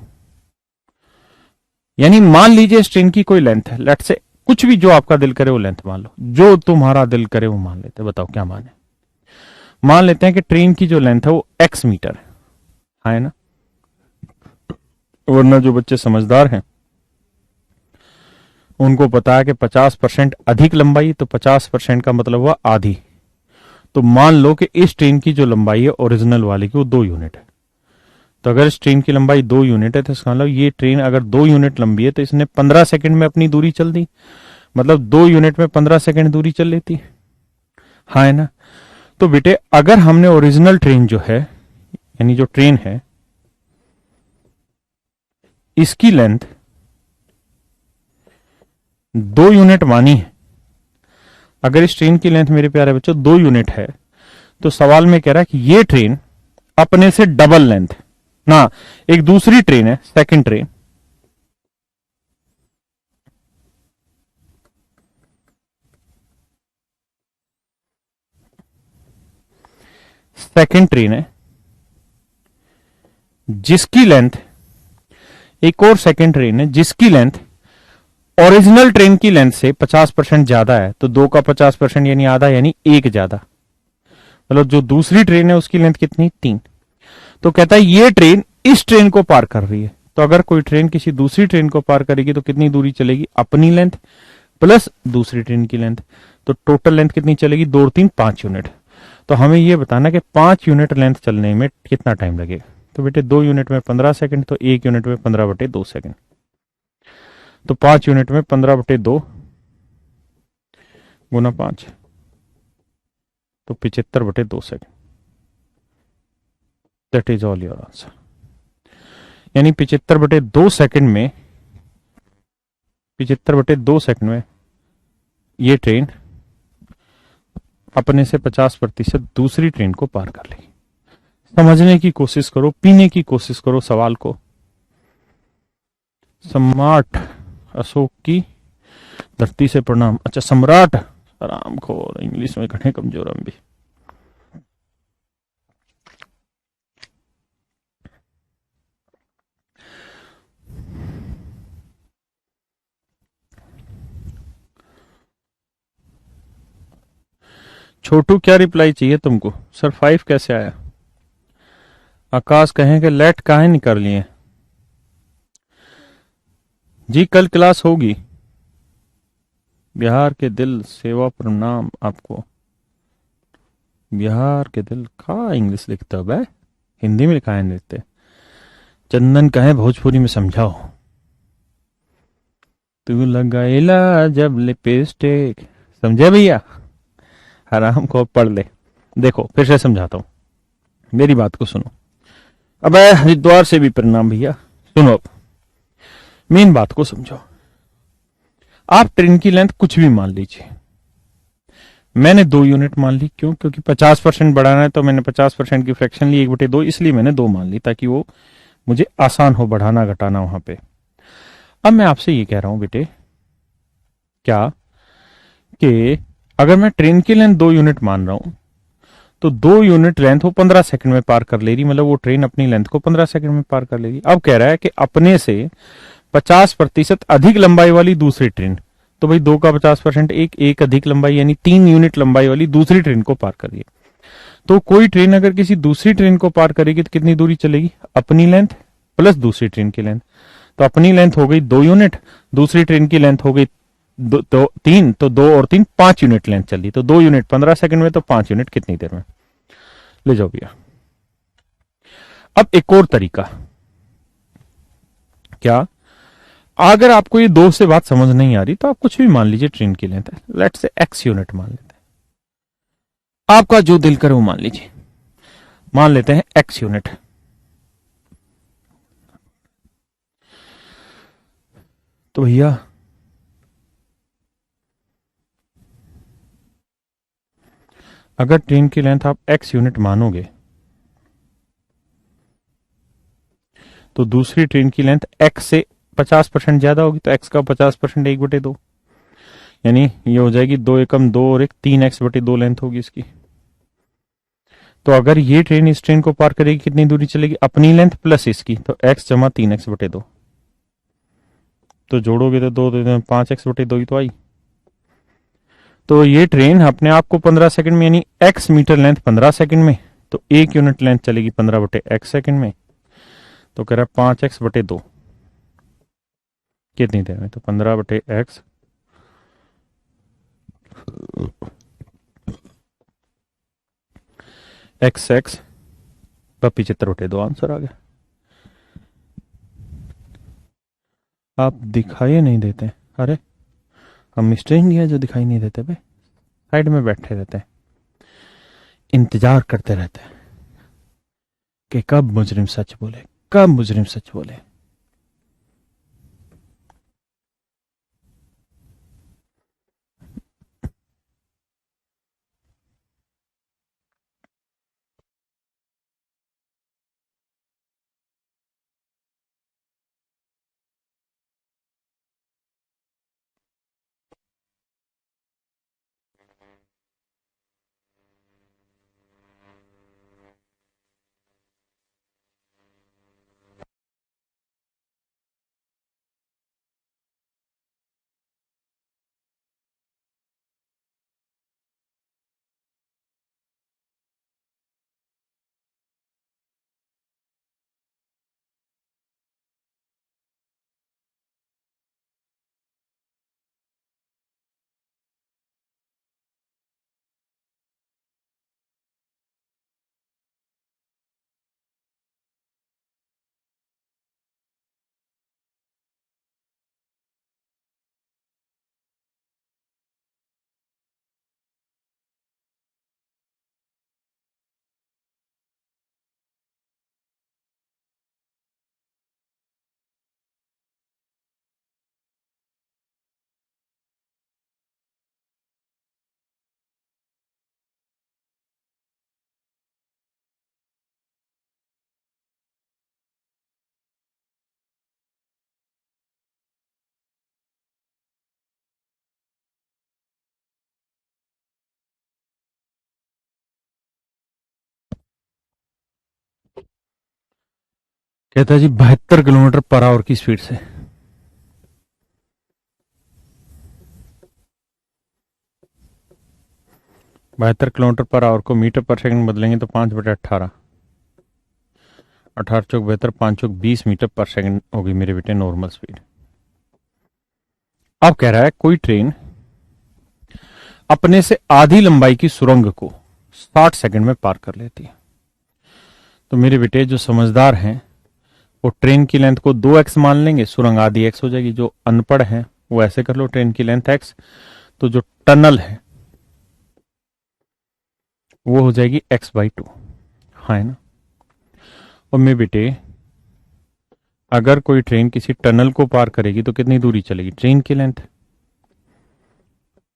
यानी मान लीजिए इस ट्रेन की कोई लेंथ है, लेट से कुछ भी जो आपका दिल करे वो लेंथ मान लो, जो तुम्हारा दिल करे वो मान लेते, बताओ क्या माने। मान लेते हैं कि ट्रेन की जो लेंथ है वो x मीटर है ना, वरना जो बच्चे समझदार हैं उनको पता है कि 50% अधिक लंबाई, तो 50% का मतलब हुआ आधी। तो मान लो कि इस ट्रेन की जो लंबाई है ओरिजिनल वाली की वो 2 यूनिट है। तो अगर इस ट्रेन की लंबाई 2 यूनिट है तो इसका मतलब ये ट्रेन अगर 2 यूनिट लंबी है तो इसने 15 सेकंड में अपनी दूरी चल दी, मतलब 2 यूनिट में 15 सेकंड दूरी चल लेती है, हाँ है ना। तो बेटे अगर हमने ओरिजिनल ट्रेन जो है, यानी जो ट्रेन है इसकी लेंथ 2 यूनिट मानी है, अगर इस ट्रेन की लेंथ मेरे प्यारे बच्चों 2 यूनिट है तो सवाल में कह रहा है कि ये ट्रेन अपने से डबल लेंथ ना, एक दूसरी ट्रेन है सेकंड ट्रेन, सेकंड ट्रेन है जिसकी लेंथ, एक और सेकंड ट्रेन है जिसकी लेंथ ओरिजिनल ट्रेन की लेंथ से 50% ज्यादा है। तो 2 का 50% यानी आधा, यानी 1 ज्यादा, मतलब जो दूसरी ट्रेन है उसकी लेंथ कितनी, 3। तो कहता है ये ट्रेन इस ट्रेन को पार कर रही है। तो अगर कोई ट्रेन किसी दूसरी ट्रेन को पार करेगी तो कितनी दूरी चलेगी, अपनी लेंथ प्लस दूसरी ट्रेन की लेंथ, तो टोटल लेंथ कितनी चलेगी, 2 और 3 5 यूनिट। तो हमें यह बताना कि 5 यूनिट लेंथ चलने में कितना टाइम लगेगा। तो बेटे 2 यूनिट में 15 सेकंड, तो 1 यूनिट में 15/2 सेकंड, तो 5 यूनिट में 15/2 गुना 5 तो 75/2 second. That is all your answer. यानी 75/2 सेकंड में, 75/2 सेकंड में ये ट्रेन अपने से 50% दूसरी ट्रेन को पार कर लेगी। समझने की कोशिश करो, पीने की कोशिश करो सवाल को। सम्राट अशोक की धरती से प्रणाम। अच्छा सम्राट, आराम खोर, इंग्लिश में घने कमजोर हम भी। छोटू क्या रिप्लाई चाहिए तुमको, सर 5 कैसे आया। आकाश कहें कि लेट काहे नहीं कर लिए जी, कल क्लास होगी। बिहार के दिल सेवा प्रणाम आपको। बिहार के दिल का इंग्लिश लिखते हो भाई, हिंदी में लिखा है लिखते। चंदन कहे भोजपुरी में समझाओ। तू लगाइला जब लिपस्टिक, समझे भैया, आराम को पढ़ ले। देखो फिर से समझाता हूं, मेरी बात को सुनो। अब हरिद्वार से भी प्रणाम भैया, सुनो अब मेन बात को समझो। आप ट्रेन की लेंथ कुछ भी मान लीजिए, मैंने 2 यूनिट मान ली, क्यों, क्योंकि 50% बढ़ाना है तो मैंने 50% की फ्रैक्शन ली 1/2, इसलिए मैंने 2 मान ली ताकि वो मुझे आसान हो बढ़ाना घटाना वहां पे। अब मैं आपसे ये कह रहा हूं बेटे, क्या कि अगर मैं ट्रेन की लेंथ 2 यूनिट मान रहा हूं तो 2 यूनिट लेंथ वो 15 सेकंड में पार कर ले रही, मतलब वो ट्रेन अपनी लेंथ को 15 सेकंड में पार कर ले रही। अब कह रहा है कि अपने से 50% अधिक लंबाई वाली दूसरी ट्रेन, तो भाई 2 का 50% एक अधिक लंबाई यानी 3 यूनिट लंबाई वाली दूसरी ट्रेन को पार कर रही है। तो कोई ट्रेन अगर किसी दूसरी ट्रेन को पार करेगी तो कितनी दूरी चलेगी, अपनी लेंथ प्लस दूसरी ट्रेन की लेंथ। तो अपनी लेंथ हो गई 2 यूनिट, दूसरी ट्रेन की लेंथ हो गई 3, तो 2 और 3 5 यूनिट लेंथ चली। तो 2 यूनिट 15 सेकंड में, तो 5 यूनिट कितनी देर में, ले जाओ भैया। अब एक और तरीका, क्या, अगर आपको ये 2 से बात समझ नहीं आ रही तो आप कुछ भी मान लीजिए ट्रेन की लेंथ है, लेट्स से x यूनिट मान लेते हैं। आपका जो दिल करे वो मान लीजिए। मान लेते हैं x यूनिट। तो भैया अगर ट्रेन की लेंथ आप x यूनिट मानोगे तो दूसरी ट्रेन की लेंथ x से 50% ज्यादा होगी, तो x का 50% 1/2, यानी ये हो जाएगी 2 एकम 2 और 1 3x/2 लेंथ होगी इसकी। तो अगर ये ट्रेन इस ट्रेन को पार करेगी कितनी दूरी चलेगी, अपनी लेंथ प्लस इसकी, तो x जमा 3x/2, तो जोड़ोगे तो 2 5x/2 ही तो आई। तो ये ट्रेन अपने आप को 15 सेकंड में, यानी x मीटर लेंथ 15 सेकंड में, तो 1 यूनिट लेंथ चलेगी 15/x सेकंड में, तो कह रहा है 5x/2 कितनी देर में, तो 15/x x पप्पी 75/2 आंसर आ गया। आप दिखाई नहीं देते, अरे हम मिस्टर इंडिया जो दिखाई नहीं देते भाई, साइड में बैठे रहते हैं, इंतजार करते रहते हैं कि कब मुजरिम सच बोले, कब मुजरिम सच बोले। कहता है जी 72 किलोमीटर पर आवर की स्पीड से। बहत्तर किलोमीटर पर आवर को मीटर पर सेकंड बदलेंगे तो 5/18, 18 चौक 72, 5 चौक 20 मीटर पर सेकंड होगी मेरे बेटे नॉर्मल स्पीड। अब कह रहा है कोई ट्रेन अपने से आधी लंबाई की सुरंग को 60 सेकंड में पार कर लेती है। तो मेरे बेटे जो समझदार हैं वो ट्रेन की लेंथ को 2x मान लेंगे, सुरंग आधी x हो जाएगी। जो अनपढ़ है वो ऐसे कर लो, ट्रेन की लेंथ x, तो जो टनल है वो हो जाएगी x/2, हाँ है ना। और मेरे बेटे अगर कोई ट्रेन किसी टनल को पार करेगी तो कितनी दूरी चलेगी, ट्रेन की लेंथ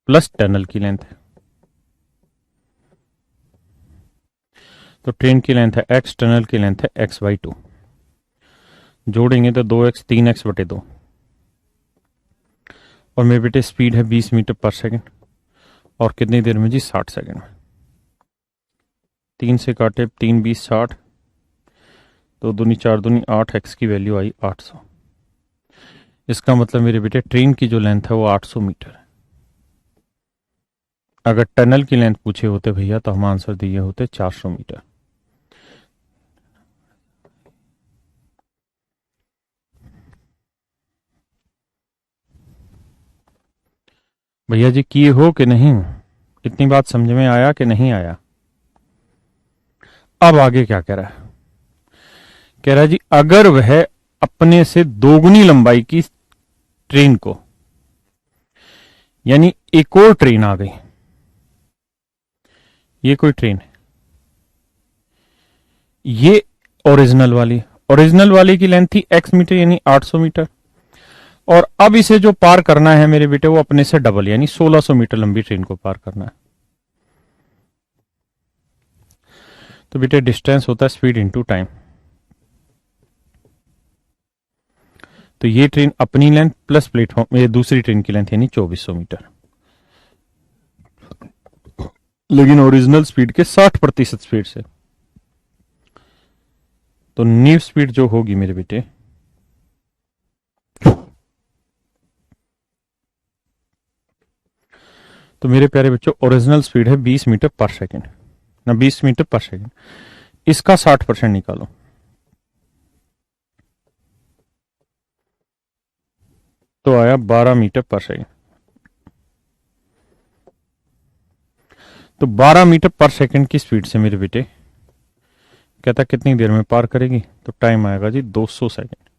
प्लस टनल की लेंथ, तो ट्रेन की लेंथ है x, टनल की लेंथ है x/2, जोड़ेंगे तो 2x 3x/2, और मेरे बेटे स्पीड है 20 मीटर पर सेकंड, और कितनी देर में जी 60 सेकंड में। 3 से काटे 3 20 60, तो दूनी 4 दूनी 8, x की वैल्यू आई 800। इसका मतलब मेरे बेटे ट्रेन की जो लेंथ है वो 800 मीटर है। अगर टनल की लेंथ पूछे होते भैया तो हम आंसर दिए होते 400 मीटर। भैया जी किए हो कि नहीं, इतनी बात समझ में आया कि नहीं आया। अब आगे क्या कह रहा है, कह रहा है जी अगर वह अपने से दोगुनी लंबाई की ट्रेन को, यानी एक और ट्रेन आ गई, ये कोई ट्रेन है, ये ओरिजिनल वाली की लेंथ थी x मीटर यानी 800 मीटर, और अब इसे जो पार करना है मेरे बेटे वो अपने से डबल यानी 1600 मीटर लंबी ट्रेन को पार करना है। तो बेटे डिस्टेंस होता है स्पीड इनटू टाइम। तो ये ट्रेन अपनी लेंथ प्लस प्लेटफॉर्म, ये दूसरी ट्रेन की लेंथ यानी 2400 मीटर, लेकिन ओरिजिनल स्पीड के 60% स्पीड से। तो न्यू स्पीड जो होगी मेरे बेटे तो मेरे प्यारे बच्चों ओरिजिनल स्पीड है 20 मीटर पर सेकंड ना, 20 मीटर पर सेकंड, इसका 60% निकालो। तो आया 12 मीटर पर सेकंड। तो 12 मीटर पर सेकंड की स्पीड से मेरे बेटे कहता कितनी देर में पार करेगी, तो टाइम आएगा जी 200 सेकंड।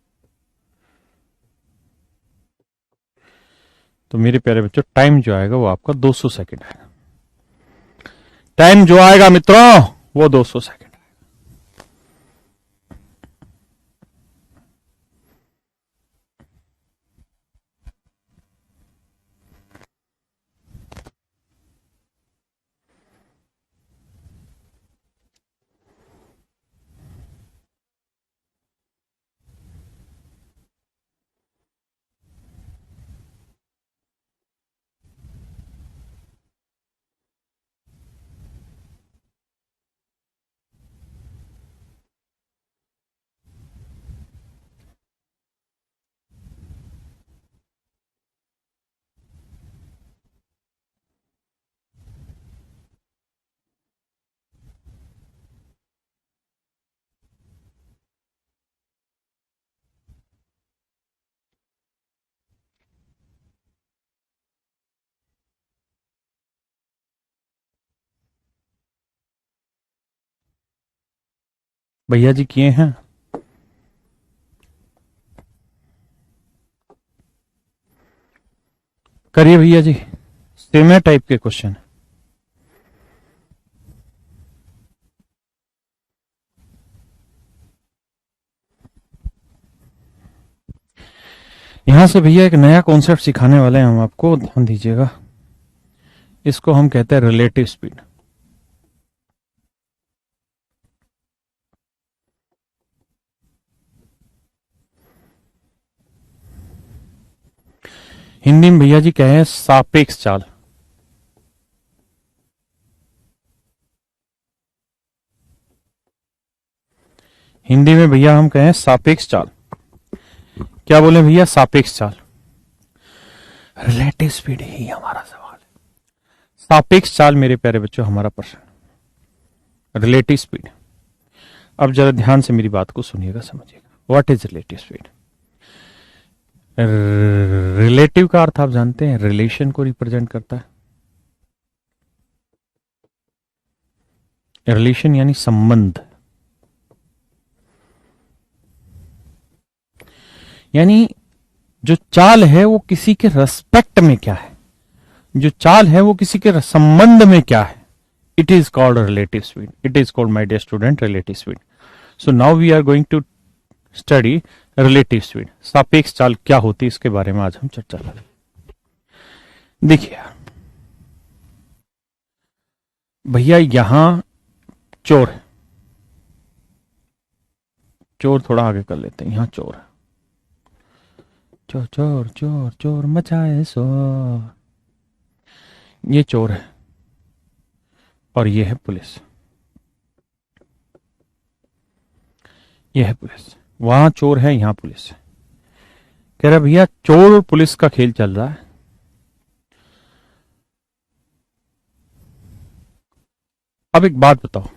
तो मेरे प्यारे बच्चों टाइम जो आएगा वो आपका 200 सेकंड आएगा। टाइम जो आएगा मित्रों वो 200 सेकंड। भैया जी किए हैं? करिए भैया जी, सेम टाइप के क्वेश्चन। यहां से भैया एक नया कॉन्सेप्ट सिखाने वाले हैं हम आपको, ध्यान दीजिएगा। इसको हम कहते हैं रिलेटिव स्पीड। हिंदी में भैया जी कहे सापेक्ष चाल। हिंदी में भैया हम कहें सापेक्ष चाल। क्या बोले भैया? सापेक्ष चाल। रिलेटिव स्पीड ही हमारा सवाल है। सापेक्ष चाल मेरे प्यारे बच्चों हमारा प्रश्न, रिलेटिव स्पीड। अब जरा ध्यान से मेरी बात को सुनिएगा, समझिएगा। What is relative speed? Relative का अर्थ आप जानते हैं, रिलेशन को रिप्रेजेंट करता है। रिलेशन यानी संबंध, यानी जो चाल है वो किसी के रेस्पेक्ट में क्या है, जो चाल है वो किसी के संबंध में क्या है। It is called relative speed. It is called my dear student relative speed. So now we are going to study relative speed. सापेक्ष चाल क्या होती है इसके बारे में आज हम चर्चा करें। देखिए भैया, यहां चोर है, चोर थोड़ा आगे कर लेते हैं। यहां चोर है, चोर चोर चोर चोर मचाए शोर। ये चोर है और ये है पुलिस। ये है पुलिस, वहां चोर है, यहां पुलिस है। कह रहा भैया चोर और पुलिस का खेल चल रहा है। अब एक बात बताओ,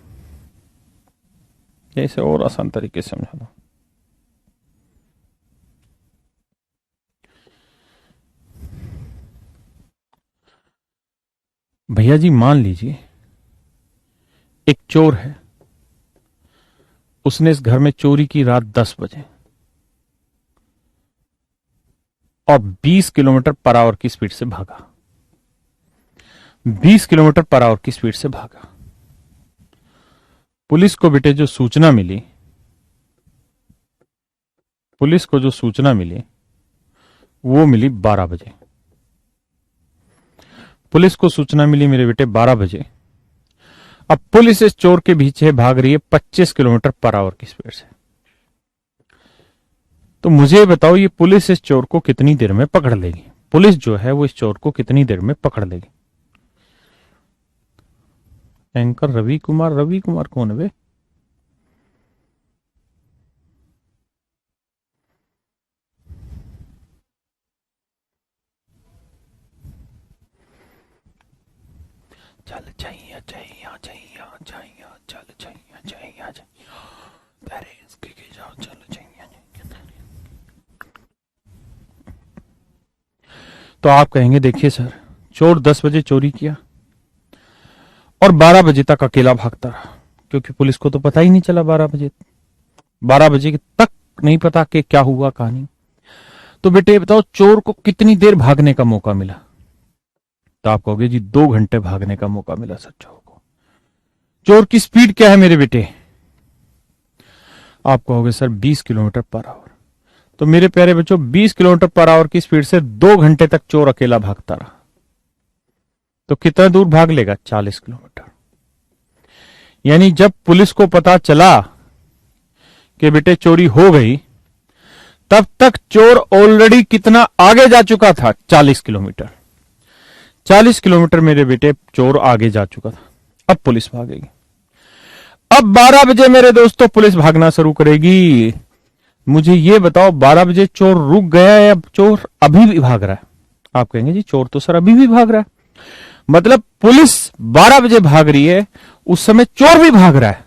इसे और आसान तरीके से समझा दो। भैया जी मान लीजिए एक चोर है, उसने इस घर में चोरी की रात 10 बजे और 20 किलोमीटर पर आवर की स्पीड से भागा। 20 किलोमीटर पर आवर की स्पीड से भागा। पुलिस को बेटे जो सूचना मिली, पुलिस को जो सूचना मिली वो मिली 12 बजे। पुलिस को सूचना मिली मेरे बेटे 12 बजे। अब पुलिस इस चोर के पीछे भाग रही है 25 किलोमीटर पर आवर की स्पीड से। तो मुझे बताओ ये पुलिस इस चोर को कितनी देर में पकड़ लेगी? पुलिस जो है वो इस चोर को कितनी देर में पकड़ लेगी? एंकर रवि कुमार, रवि कुमार कौन है बे? चल चाहिए चाहिए चाहिए चाहिए चल चाहिए चाहिए तेरे इसके के जाओ चल चाहिए। तो आप कहेंगे देखिए सर, चोर 10 बजे चोरी किया और 12 बजे तक अकेला भागता रहा, क्योंकि पुलिस को तो पता ही नहीं चला 12 बजे तक नहीं पता कि क्या हुआ कहानी। तो बेटे बताओ चोर को कितनी देर भागने का मौका मिला? तो आप कहोगे जी 2 घंटे भागने का मौका मिला सर चोर को। चोर की स्पीड क्या है मेरे बेटे? आप कहोगे सर 20 किलोमीटर पर आवर। तो मेरे प्यारे बच्चों 20 किलोमीटर पर आवर की स्पीड से 2 घंटे तक चोर अकेला भागता रहा, तो कितना दूर भाग लेगा? 40 किलोमीटर। यानी जब पुलिस को पता चला कि बेटे चोरी हो गई, तब तक चोर ऑलरेडी कितना आगे जा चुका था? 40 किलोमीटर। 40 किलोमीटर मेरे बेटे चोर आगे जा चुका था। अब पुलिस भागेगी। अब 12 बजे मेरे दोस्तों पुलिस भागना शुरू करेगी। मुझे ये बताओ 12 बजे चोर रुक गया है या चोर अभी भी भाग रहा है? आप कहेंगे जी चोर तो सर अभी भी भाग रहा है। मतलब पुलिस 12 बजे भाग रही है, उस समय चोर भी भाग रहा है,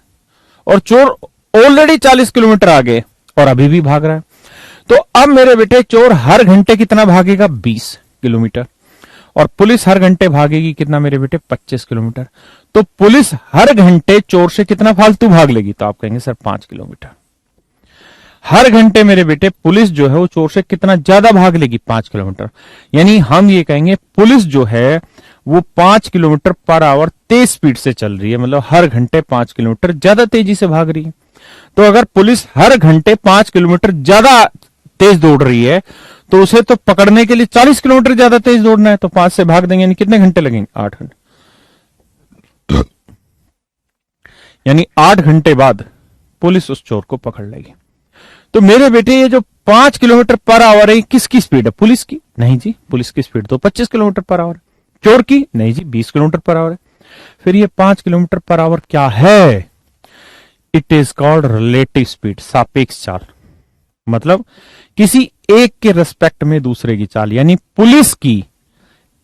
और चोर ऑलरेडी 40 किलोमीटर आगे और अभी भी भाग रहा है। तो अब मेरे बेटे चोर हर घंटे कितना भागेगा? 20 किलोमीटर। और पुलिस हर घंटे भागेगी कितना मेरे बेटे? 25 किलोमीटर। तो पुलिस हर घंटे चोर से कितना फालतू भाग लेगी? तो आप कहेंगे सर 5 किलोमीटर। हर घंटे मेरे बेटे पुलिस जो है वो चोर से कितना ज्यादा भाग लेगी? 5 किलोमीटर। यानी हम ये कहेंगे पुलिस जो है वो 5 kilometre per our Tej speed से चल रही है, मतलब हर घंटे 5 किलोमीटर ज्यादा तेजी से भाग रही है। तो अगर पुलिस हर घंटे 5 किलोमीटर ज्यादा तेज दौड़ रही है, तो उसे तो पकड़ने के लिए 40 किलोमीटर ज्यादा तेज दौड़ना है। तो 5 से भाग देंगे, यानी कितने घंटे लगेंगे? 8 घंटे। यानी 8 घंटे बाद पुलिस उस चोर को पकड़ लेगी। तो मेरे बेटे ये जो 5 किलोमीटर पर आवर है, किसकी स्पीड है? पुलिस की? नहीं जी, पुलिस की स्पीड तो 25 किलोमीटर पर आवर है। चोर की? नहीं जी, 20 किलोमीटर पर आवर है। फिर ये 5 किलोमीटर पर आवर क्या है? It is called relative speed, सापेक्ष चाल। मतलब किसी एक के रेस्पेक्ट में दूसरे की चाल। यानी पुलिस की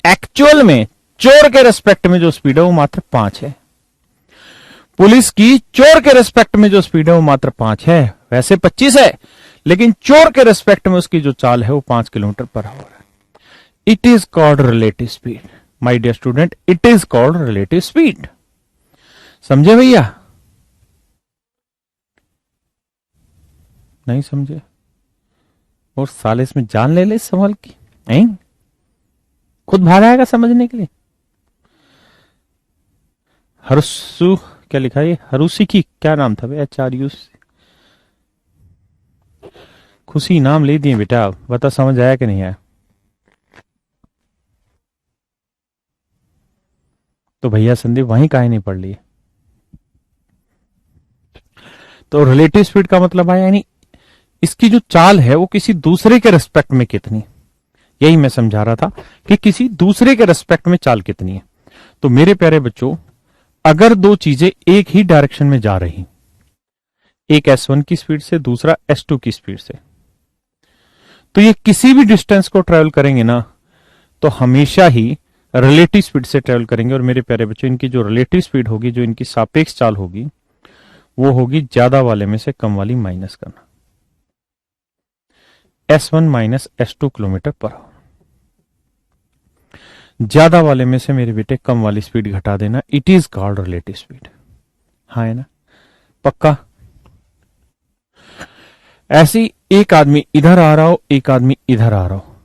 एक्चुअल में चोर के रेस्पेक्ट में जो स्पीड है वो मात्र 5 है। पुलिस की चोर के रेस्पेक्ट में जो स्पीड है वो मात्र 5 है। वैसे 25 है, लेकिन चोर के रेस्पेक्ट में उसकी जो चाल है वो 5 किलोमीटर पर आवर है। It is called relative speed my dear student, it is called relative speed. समझे भैया? नहीं समझे? और साले इसमें जान ले इस सवाल की, नहीं खुद भागा आएगा समझने के लिए। हरसु क्या लिखा है? हरुसी की क्या नाम था? HRU खुशी नाम ले दिए बेटा। बता समझ आया कि नहीं आया? तो भैया संदीप वहीं काहे नहीं पढ़ लिए? तो रिलेटिव स्पीड का मतलब आया, यानी इसकी जो चाल है वो किसी दूसरे के रेस्पेक्ट में कितनी। यही मैं समझा रहा था कि किसी दूसरे के रेस्पेक्ट में चाल कितनी है। तो मेरे प्यारे बच्चों, अगर दो चीजें एक ही डायरेक्शन में जा रही, एक S1 की स्पीड से, दूसरा S2 की स्पीड से, तो ये किसी भी डिस्टेंस को ट्रेवल करेंगे ना, तो हमेशा ही रिलेटिव स्पीड से ट्रेवल करेंगे। और मेरे प्यारे बच्चों, इनकी जो रिलेटिव स्पीड होगी, जो इनकी सापेक्ष चाल होगी, वो होगी ज्यादा वाले में से कम वाली माइनस करना। S1 minus S2 kilometre per our. ज्यादा वाले में से मेरे बेटे कम वाली स्पीड घटा देना। It is called relative speed. हाँ है ना? पक्का? ऐसी एक आदमी इधर आ रहा हो, एक आदमी इधर आ रहा हो,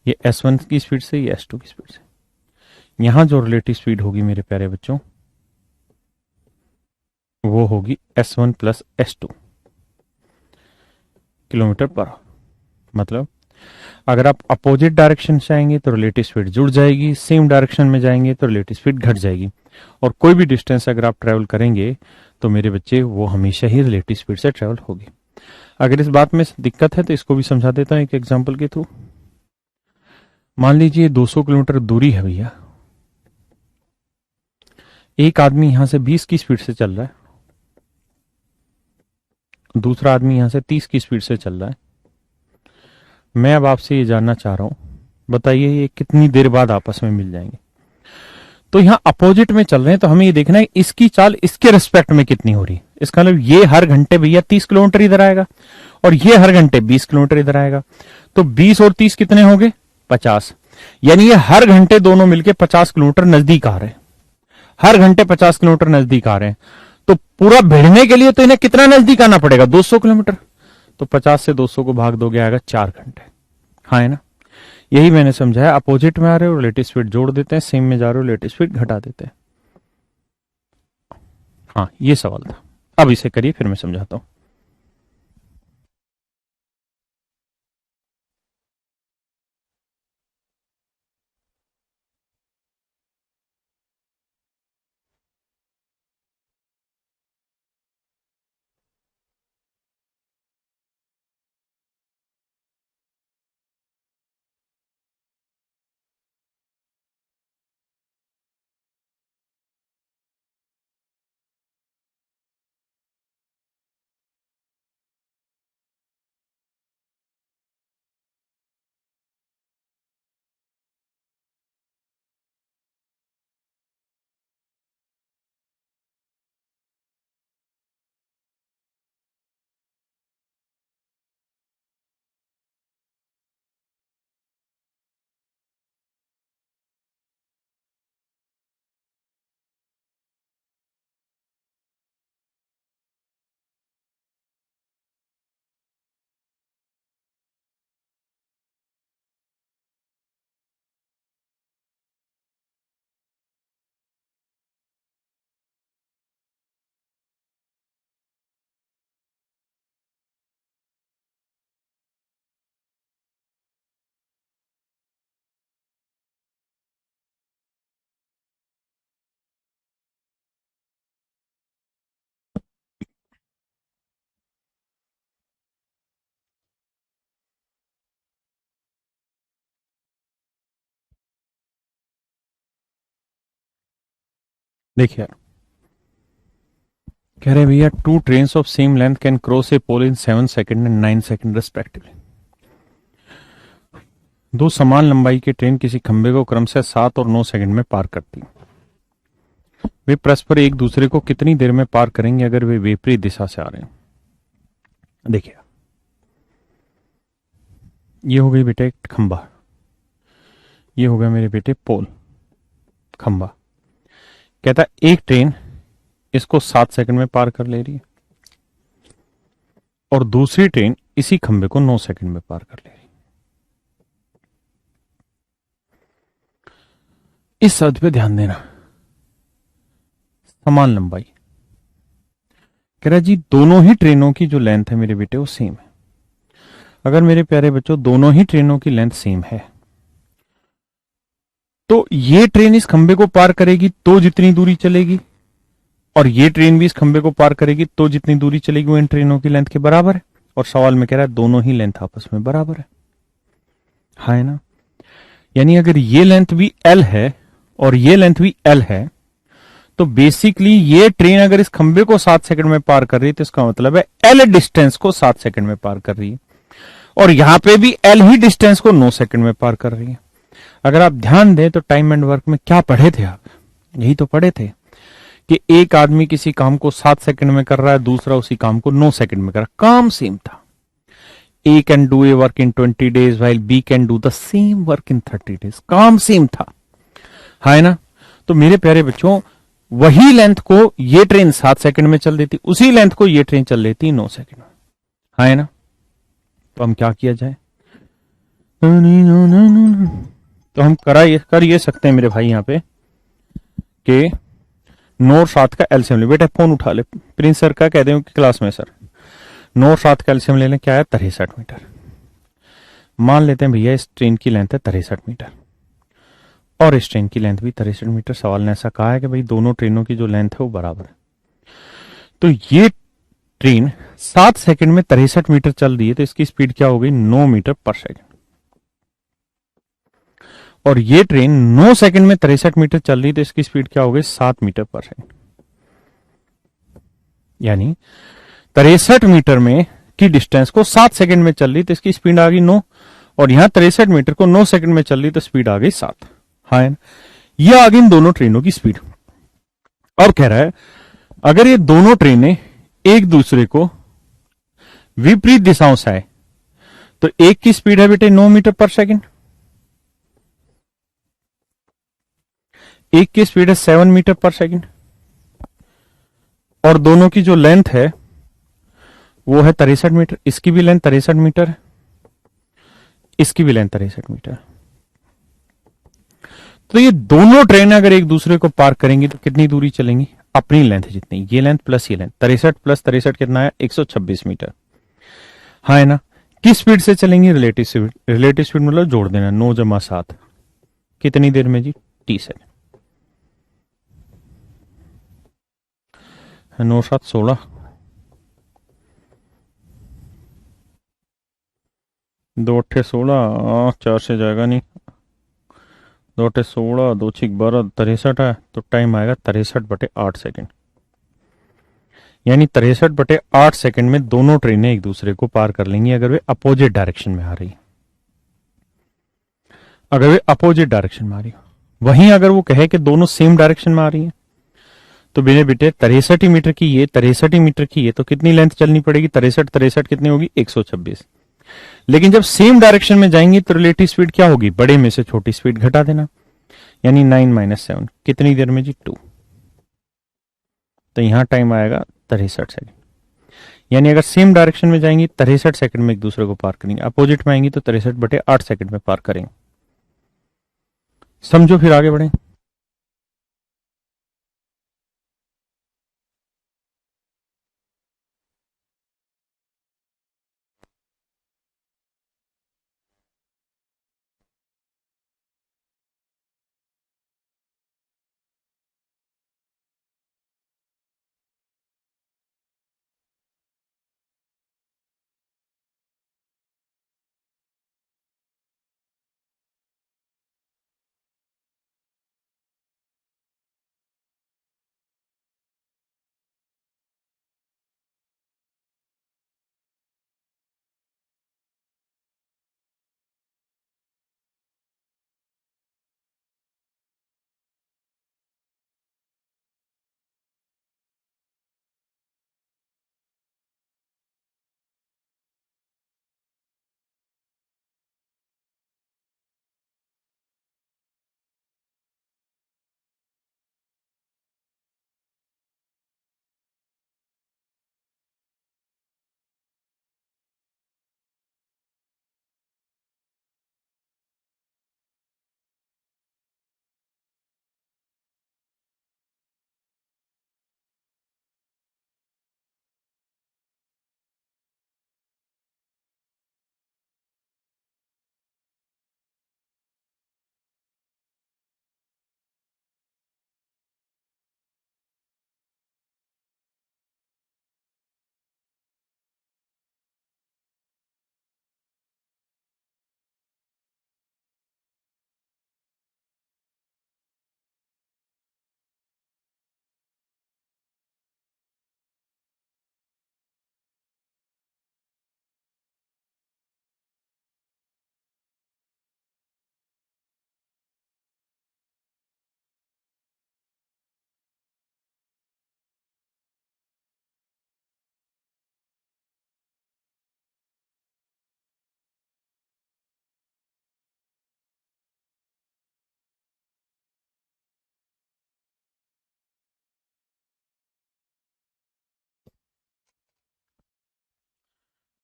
ये S1 की स्पीड से, ये S2 की स्पीड से, यहां जो रिलेटिव स्पीड होगी मेरे प्यारे बच्चों, वो होगी S1 plus S2 kilometre per our. मतलब अगर आप अपोजिट डायरेक्शन से आएंगे तो रिलेटिव स्पीड जुड़ जाएगी, सेम डायरेक्शन में जाएंगे तो रिलेटिव स्पीड घट जाएगी। और कोई भी डिस्टेंस अगर आप ट्रेवल करेंगे तो मेरे बच्चे वो हमेशा ही रिलेटिव स्पीड से ट्रेवल होगी। अगर इस बात में दिक्कत है तो इसको भी समझा देता हूं एक एग्जांपल के थ्रू। मान लीजिए 200 किलोमीटर दूरी है भैया, एक आदमी यहां से 20 की स्पीड से चल रहा है, दूसरा आदमी यहां से 30 की स्पीड से चल रहा है। मैं अब आपसे ये जानना चाह रहा हूं, बताइए ये कितनी देर बाद आपस में मिल जाएंगे। तो यहां अपोजिट में चल रहे हैं तो हमें ये देखना है इसकी चाल इसके रिस्पेक्ट में कितनी हो रही है। इसका मतलब ये हर घंटे भैया 30 किलोमीटर इधर आएगा और ये हर घंटे 20 किलोमीटर इधर आएगा। तो 20 और 30 कितने हो गए? 50। यानी ये हर घंटे दोनों मिलके 50 किलोमीटर नजदीक आ रहे हैं, हर घंटे 50 किलोमीटर नजदीक आ रहे हैं। तो पूरा भिड़ने के लिए तो इन्हें कितना नजदीक आना पड़ेगा? 200 किलोमीटर। तो 50 से 200 को भाग दोगे आएगा 4 घंटे। हाँ है ना? यही मैंने समझाया, अपोजिट में आ रहे हो रिलेटिव स्पीड जोड़ देते हैं, सेम में जा रहे हो रिलेटिव स्पीड घटा देते हैं। हाँ ये सवाल था। अब इसे करिए फिर मैं समझाता हूं। देखिए यार, कह रहे भैया 2 trains of same length can cross a pole in 7 second and 9 second respectively. दो समान लंबाई की ट्रेन किसी खंबे को क्रमशः 7 और 9 सेकंड में पार करती। वे परस्पर एक दूसरे को कितनी देर में पार करेंगे अगर वे विपरीत दिशा से आ रहे हैं? देखिए ये हो गई बेटे एक खंबा, ये हो गया मेरे बेटे पोल, खंबा। कहता एक ट्रेन इसको 7 सेकंड में पार कर ले रही है और दूसरी ट्रेन इसी खंबे को 9 सेकंड में पार कर ले रही है। इस शब्द पे ध्यान देना, समान लंबाई। कह रहा जी दोनों ही ट्रेनों की जो लेंथ है मेरे बेटे वो सेम है। अगर मेरे प्यारे बच्चों दोनों ही ट्रेनों की लेंथ सेम है तो ये ट्रेन इस खंबे को पार करेगी तो जितनी दूरी चलेगी और ये ट्रेन भी इस खंबे को पार करेगी तो जितनी दूरी चलेगी वो इन ट्रेनों की लेंथ के बराबर है। और सवाल में कह रहा है दोनों ही लेंथ आपस में बराबर है। हाँ है ना? यानी अगर ये लेंथ भी L है और ये लेंथ भी L है तो बेसिकली ये ट्रेन अगर इस खंबे को 7 सेकंड में पार कर रही है तो इसका मतलब है L डिस्टेंस को 7 सेकंड में पार कर रही है और यहां पे भी L ही डिस्टेंस को 9 सेकंड में पार कर रही है। अगर आप ध्यान दें तो टाइम एंड वर्क में क्या पढ़े थे आप? यही तो पढ़े थे कि एक आदमी किसी काम को 7 सेकंड में कर रहा है, दूसरा उसी काम को 9 सेकंड में कर रहा है। काम सेम था। A can do a work in 20 days while B can do the same work in 30 days। काम सेम था। है ना? तो मेरे प्यारे बच्चों वही लेंथ को ये ट्रेन 7 सेकंड में चल देती, उसी लेंथ को ये ट्रेन चल लेती 9 सेकंड में। है ना? तो हम क्या किया जाए? तो हम कर ये सकते हैं मेरे भाई यहां पे कि नौ और 7 का एलसीएम ले। बेटा फोन उठा ले, प्रिंस सर का कह दे कि क्लास में सर। 9 और 7 का एलसीएम ले लें, क्या है 63 मीटर। मान लेते हैं भैया इस ट्रेन की लेंथ है 63 मीटर और इस ट्रेन की लेंथ भी 63 मीटर। सवाल ने ऐसा कहा है कि भाई दोनों ट्रेनों की जो लेंथ है वो बराबर है। तो ये ट्रेन 7 सेकंड में 63 मीटर चल रही है, तो इसकी स्पीड क्या हो गई 9 मीटर पर सेकंड। और ये ट्रेन 9 सेकंड में 63 मीटर चल रही है, तो इसकी स्पीड क्या हो गई 7 मीटर पर सेकंड। यानी 63 मीटर में की डिस्टेंस को 7 सेकंड में चल रही, तो इसकी स्पीड आ गई 9। और यहां 63 मीटर को 9 सेकंड में चल रही, तो स्पीड आ गई 7। हाँ है ना? ये आ गई इन दोनों ट्रेनों की स्पीड। अब कह रहा है अगर ये दोनों ट्रेनें एक दूसरे को विपरीत दिशाओं से आए, तो एक की स्पीड है बेटे 9 मीटर पर सेकंड, एक की स्पीड है 7 मीटर पर सेकंड, और दोनों की जो लेंथ है वो है 63 मीटर। इसकी भी लेंथ 63 मीटर, इसकी भी लेंथ 63 मीटर। तो ये दोनों ट्रेनें अगर एक दूसरे को पार करेंगी तो कितनी दूरी चलेंगी, अपनी लेंथ जितनी, ये लेंथ प्लस ये लेंथ, 63 प्लस 63 कितना है 126 मीटर। हाँ है ना? किस स्पीड से चलेंगी, रिलेटिव स्पीड। रिलेटिव स्पीड मतलब जोड़ देना 9 जमा 7, कितनी देर में जी टी सेकंड। 9 7 16, 2 8 16, 4 से जाएगा नहीं, 2 8 16, 2 6 12, 63 है, तो टाइम आएगा 63/8 सेकंड। यानी 63/8 सेकंड में दोनों ट्रेनें एक दूसरे को पार कर लेंगी अगर वे अपोजिट डायरेक्शन में आ रही, अगर वे अपोजिट डायरेक्शन में आ रही। वहीं अगर वो कहे कि दोनों सेम डायरेक्शन में आ रही हैं, तो मेरे बेटे 63 मीटर की ये, 63 मीटर की ये, तो कितनी लेंथ चलनी पड़ेगी, 63 63 कितनी होगी 126। लेकिन जब सेम डायरेक्शन में जाएंगी तो रिलेटिव स्पीड क्या होगी, बड़े में से छोटी स्पीड घटा देना, यानी 9 - 7 कितनी देर में जी 2। तो यहां टाइम आएगा 63 सेकंड। यानी अगर सेम डायरेक्शन में जाएंगी 63 सेकंड में एक दूसरे को पार करेंगे, अपोजिट में आएंगी तो 63/8 सेकंड में पार करेंगे। समझो फिर आगे बढ़े।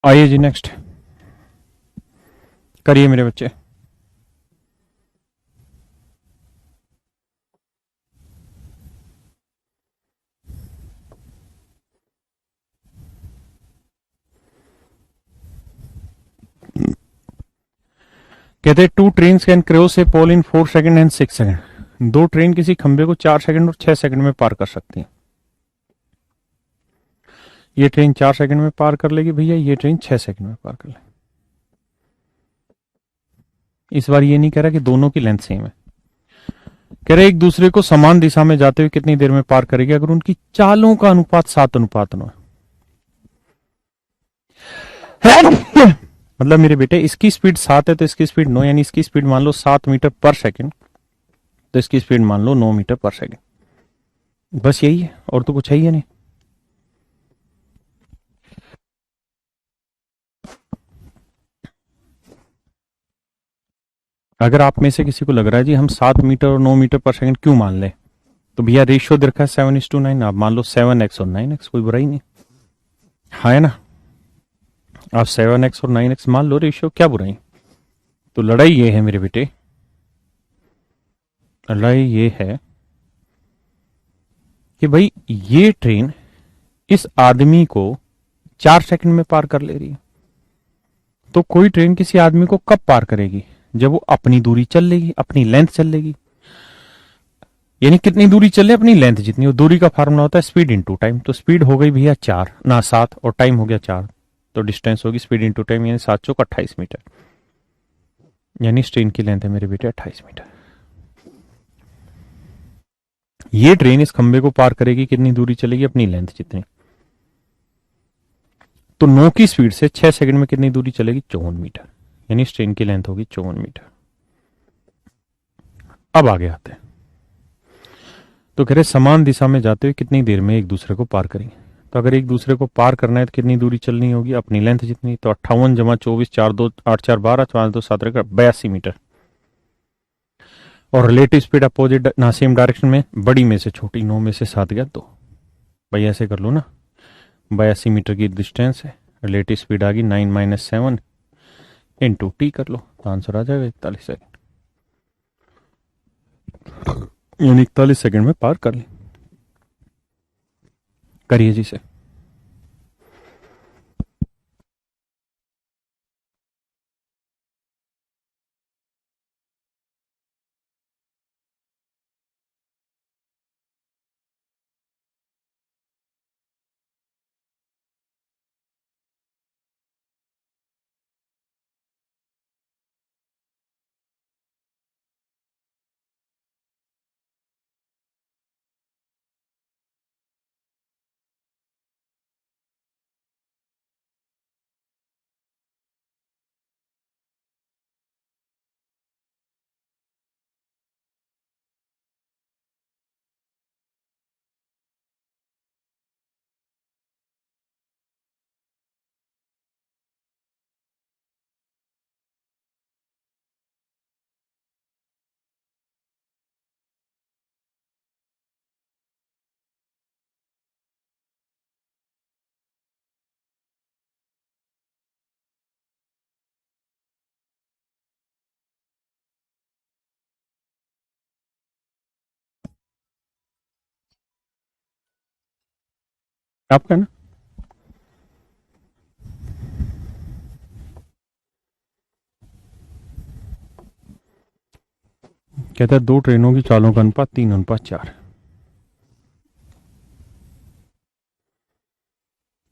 आइए जी नेक्स्ट करिए मेरे बच्चे। कहते हैं 2 trains can cross a pole in 4 second and 6 second. 2 train किसी खंबे को 4 सेकंड और 6 सेकंड में पार कर सकती है। ये ट्रेन 4 सेकंड में पार कर लेगी भैया, ये ट्रेन 6 सेकंड में पार कर लेगी। इस बार ये नहीं कह रहा कि दोनों की लेंथ सेम है, कह रहे एक दूसरे को समान दिशा में जाते हुए कितनी देर में पार करेगी अगर उनकी चालों का अनुपात 7:9 है। मतलब मेरे बेटे इसकी स्पीड 7 है तो इसकी स्पीड 9, यानी इसकी स्पीड मान लो 7 मीटर पर सेकंड, तो इसकी स्पीड मान लो 9 मीटर पर सेकंड। बस यही है, और तो कुछ है ही नहीं। अगर आप में से किसी को लग रहा है जी हम 7 मीटर और 9 मीटर पर सेकंड क्यों मान ले, तो भैया रेशियो दे रखा है 7:9, आप मान लो 7x और 9x, कोई बुराई नहीं है ना। आप 7x और 9x मान लो रेशियो, क्या बुराई। तो लड़ाई ये है मेरे बेटे, लड़ाई ये है कि भाई ये ट्रेन इस आदमी को 4 सेकंड में पार कर ले रही है, तो कोई ट्रेन किसी आदमी को कब पार करेगी, जब वो अपनी दूरी चल लेगी, अपनी लेंथ चल लेगी। यानी कितनी दूरी चले, अपनी लेंथ जितनी। वो दूरी का फार्मूला होता है स्पीड इंटू टाइम। तो स्पीड हो गई भैया 7 और टाइम हो गया 4, तो डिस्टेंस होगी स्पीड इंटू टाइम, यानी 7 चौक 28 मीटर। यानी इस ट्रेन की लेंथ है मेरे बेटे 28 मीटर। ये ट्रेन इस खंबे को पार करेगी, कितनी दूरी चलेगी, अपनी लेंथ जितनी। तो 9 की स्पीड से 6 सेकंड में कितनी दूरी चलेगी, 54 मीटर। यानी इस ट्रेन की लेंथ होगी 54 मीटर। अब आगे आते हैं, तो कह रहे समान दिशा में जाते हुए कितनी देर में एक दूसरे को पार करेंगे। तो अगर एक दूसरे को पार करना है तो कितनी दूरी चलनी होगी, अपनी लेंथ जितनी। तो 58 जमा 24 4 2 8 4 12 5 2 7 82 मीटर। और रिलेटिव स्पीड अपोजिट ना सेम डायरेक्शन में, बड़ी में से छोटी, 9 में से 7 गया 2। भाई ऐसे कर लो ना, 82 मीटर की डिस्टेंस है, रिलेटिव स्पीड आ गई 9 - 7 इंटू टी कर लो, तो आंसर आ जाएगा 41 सेकंड। यानी 41 सेकंड में पार कर ली। करिए जी से। आपका ना कहता है 2 ट्रेनों की चालों का अनुपात 3:4।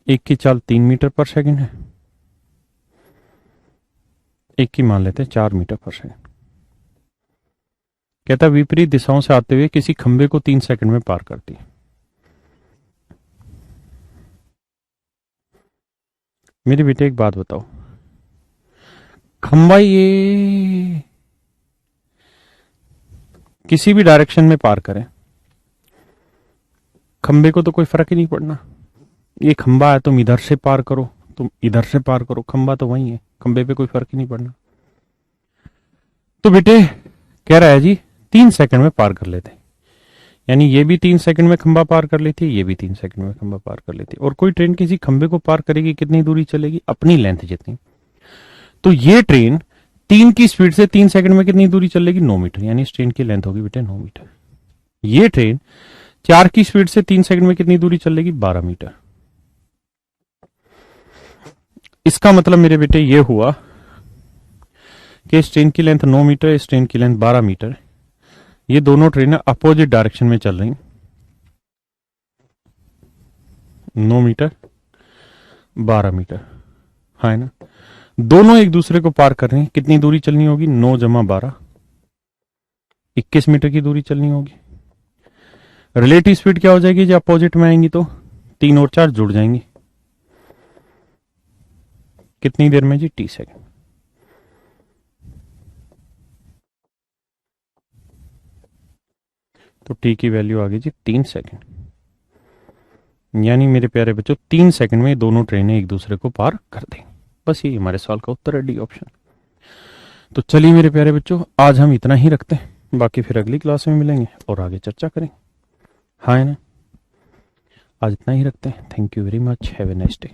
एक की चाल 3 मीटर पर सेकंड है, एक की मान लेते हैं 4 मीटर पर सेकंड। कहता है विपरीत दिशाओं से आते हुए किसी खंबे को 3 सेकंड में पार करती है। मेरे बेटे एक बात बताओ, खंबा ये किसी भी डायरेक्शन में पार करें, खंबे को तो कोई फर्क ही नहीं पड़ना। ये खंबा है, तुम इधर से पार करो, तुम इधर से पार करो, खंबा तो वही है, खंबे पे कोई फर्क ही नहीं पड़ना। तो बेटे कह रहा है जी 3 सेकंड में पार कर लेते, यानी ये भी 3 सेकंड में खंबा पार कर लेती है, ये भी 3 सेकंड में खंबा पार कर लेती है। और कोई ट्रेन किसी खंबे को पार करेगी, कितनी दूरी चलेगी, अपनी लेंथ जितनी। तो ये ट्रेन 3 की स्पीड से 3 सेकंड में कितनी दूरी चलेगी, 9 मीटर। यानी इस ट्रेन की लेंथ होगी बेटे 9 मीटर। ये ट्रेन 4 की स्पीड से 3 सेकंड में कितनी दूरी चलेगी, 12 मीटर। इसका मतलब मेरे बेटे ये हुआ कि इस ट्रेन की लेंथ 9 मीटर, इस ट्रेन की लेंथ 12 मीटर। ये दोनों ट्रेनें अपोजिट डायरेक्शन में चल रही, 9 मीटर 12 मीटर, हाँ है ना। दोनों एक दूसरे को पार कर रहे हैं, कितनी दूरी चलनी होगी? 9 जमा 12, 21 मीटर की दूरी चलनी होगी। रिलेटिव स्पीड क्या हो जाएगी? जब अपोजिट में आएंगी तो 3 और 4 जुड़ जाएंगी। कितनी देर में जी? t second. तो t की वैल्यू आ गई जी 3 सेकेंड। यानी मेरे प्यारे बच्चों 3 सेकंड में दोनों ट्रेनें एक दूसरे को पार कर देंगी। बस ये हमारे सवाल का उत्तर है, डी ऑप्शन। तो चलिए मेरे प्यारे बच्चों, आज हम इतना ही रखते हैं, बाकी फिर अगली क्लास में मिलेंगे और आगे चर्चा करेंगे, हाँ है ना। आज इतना ही रखते हैं। Thank you very much, have a nice day.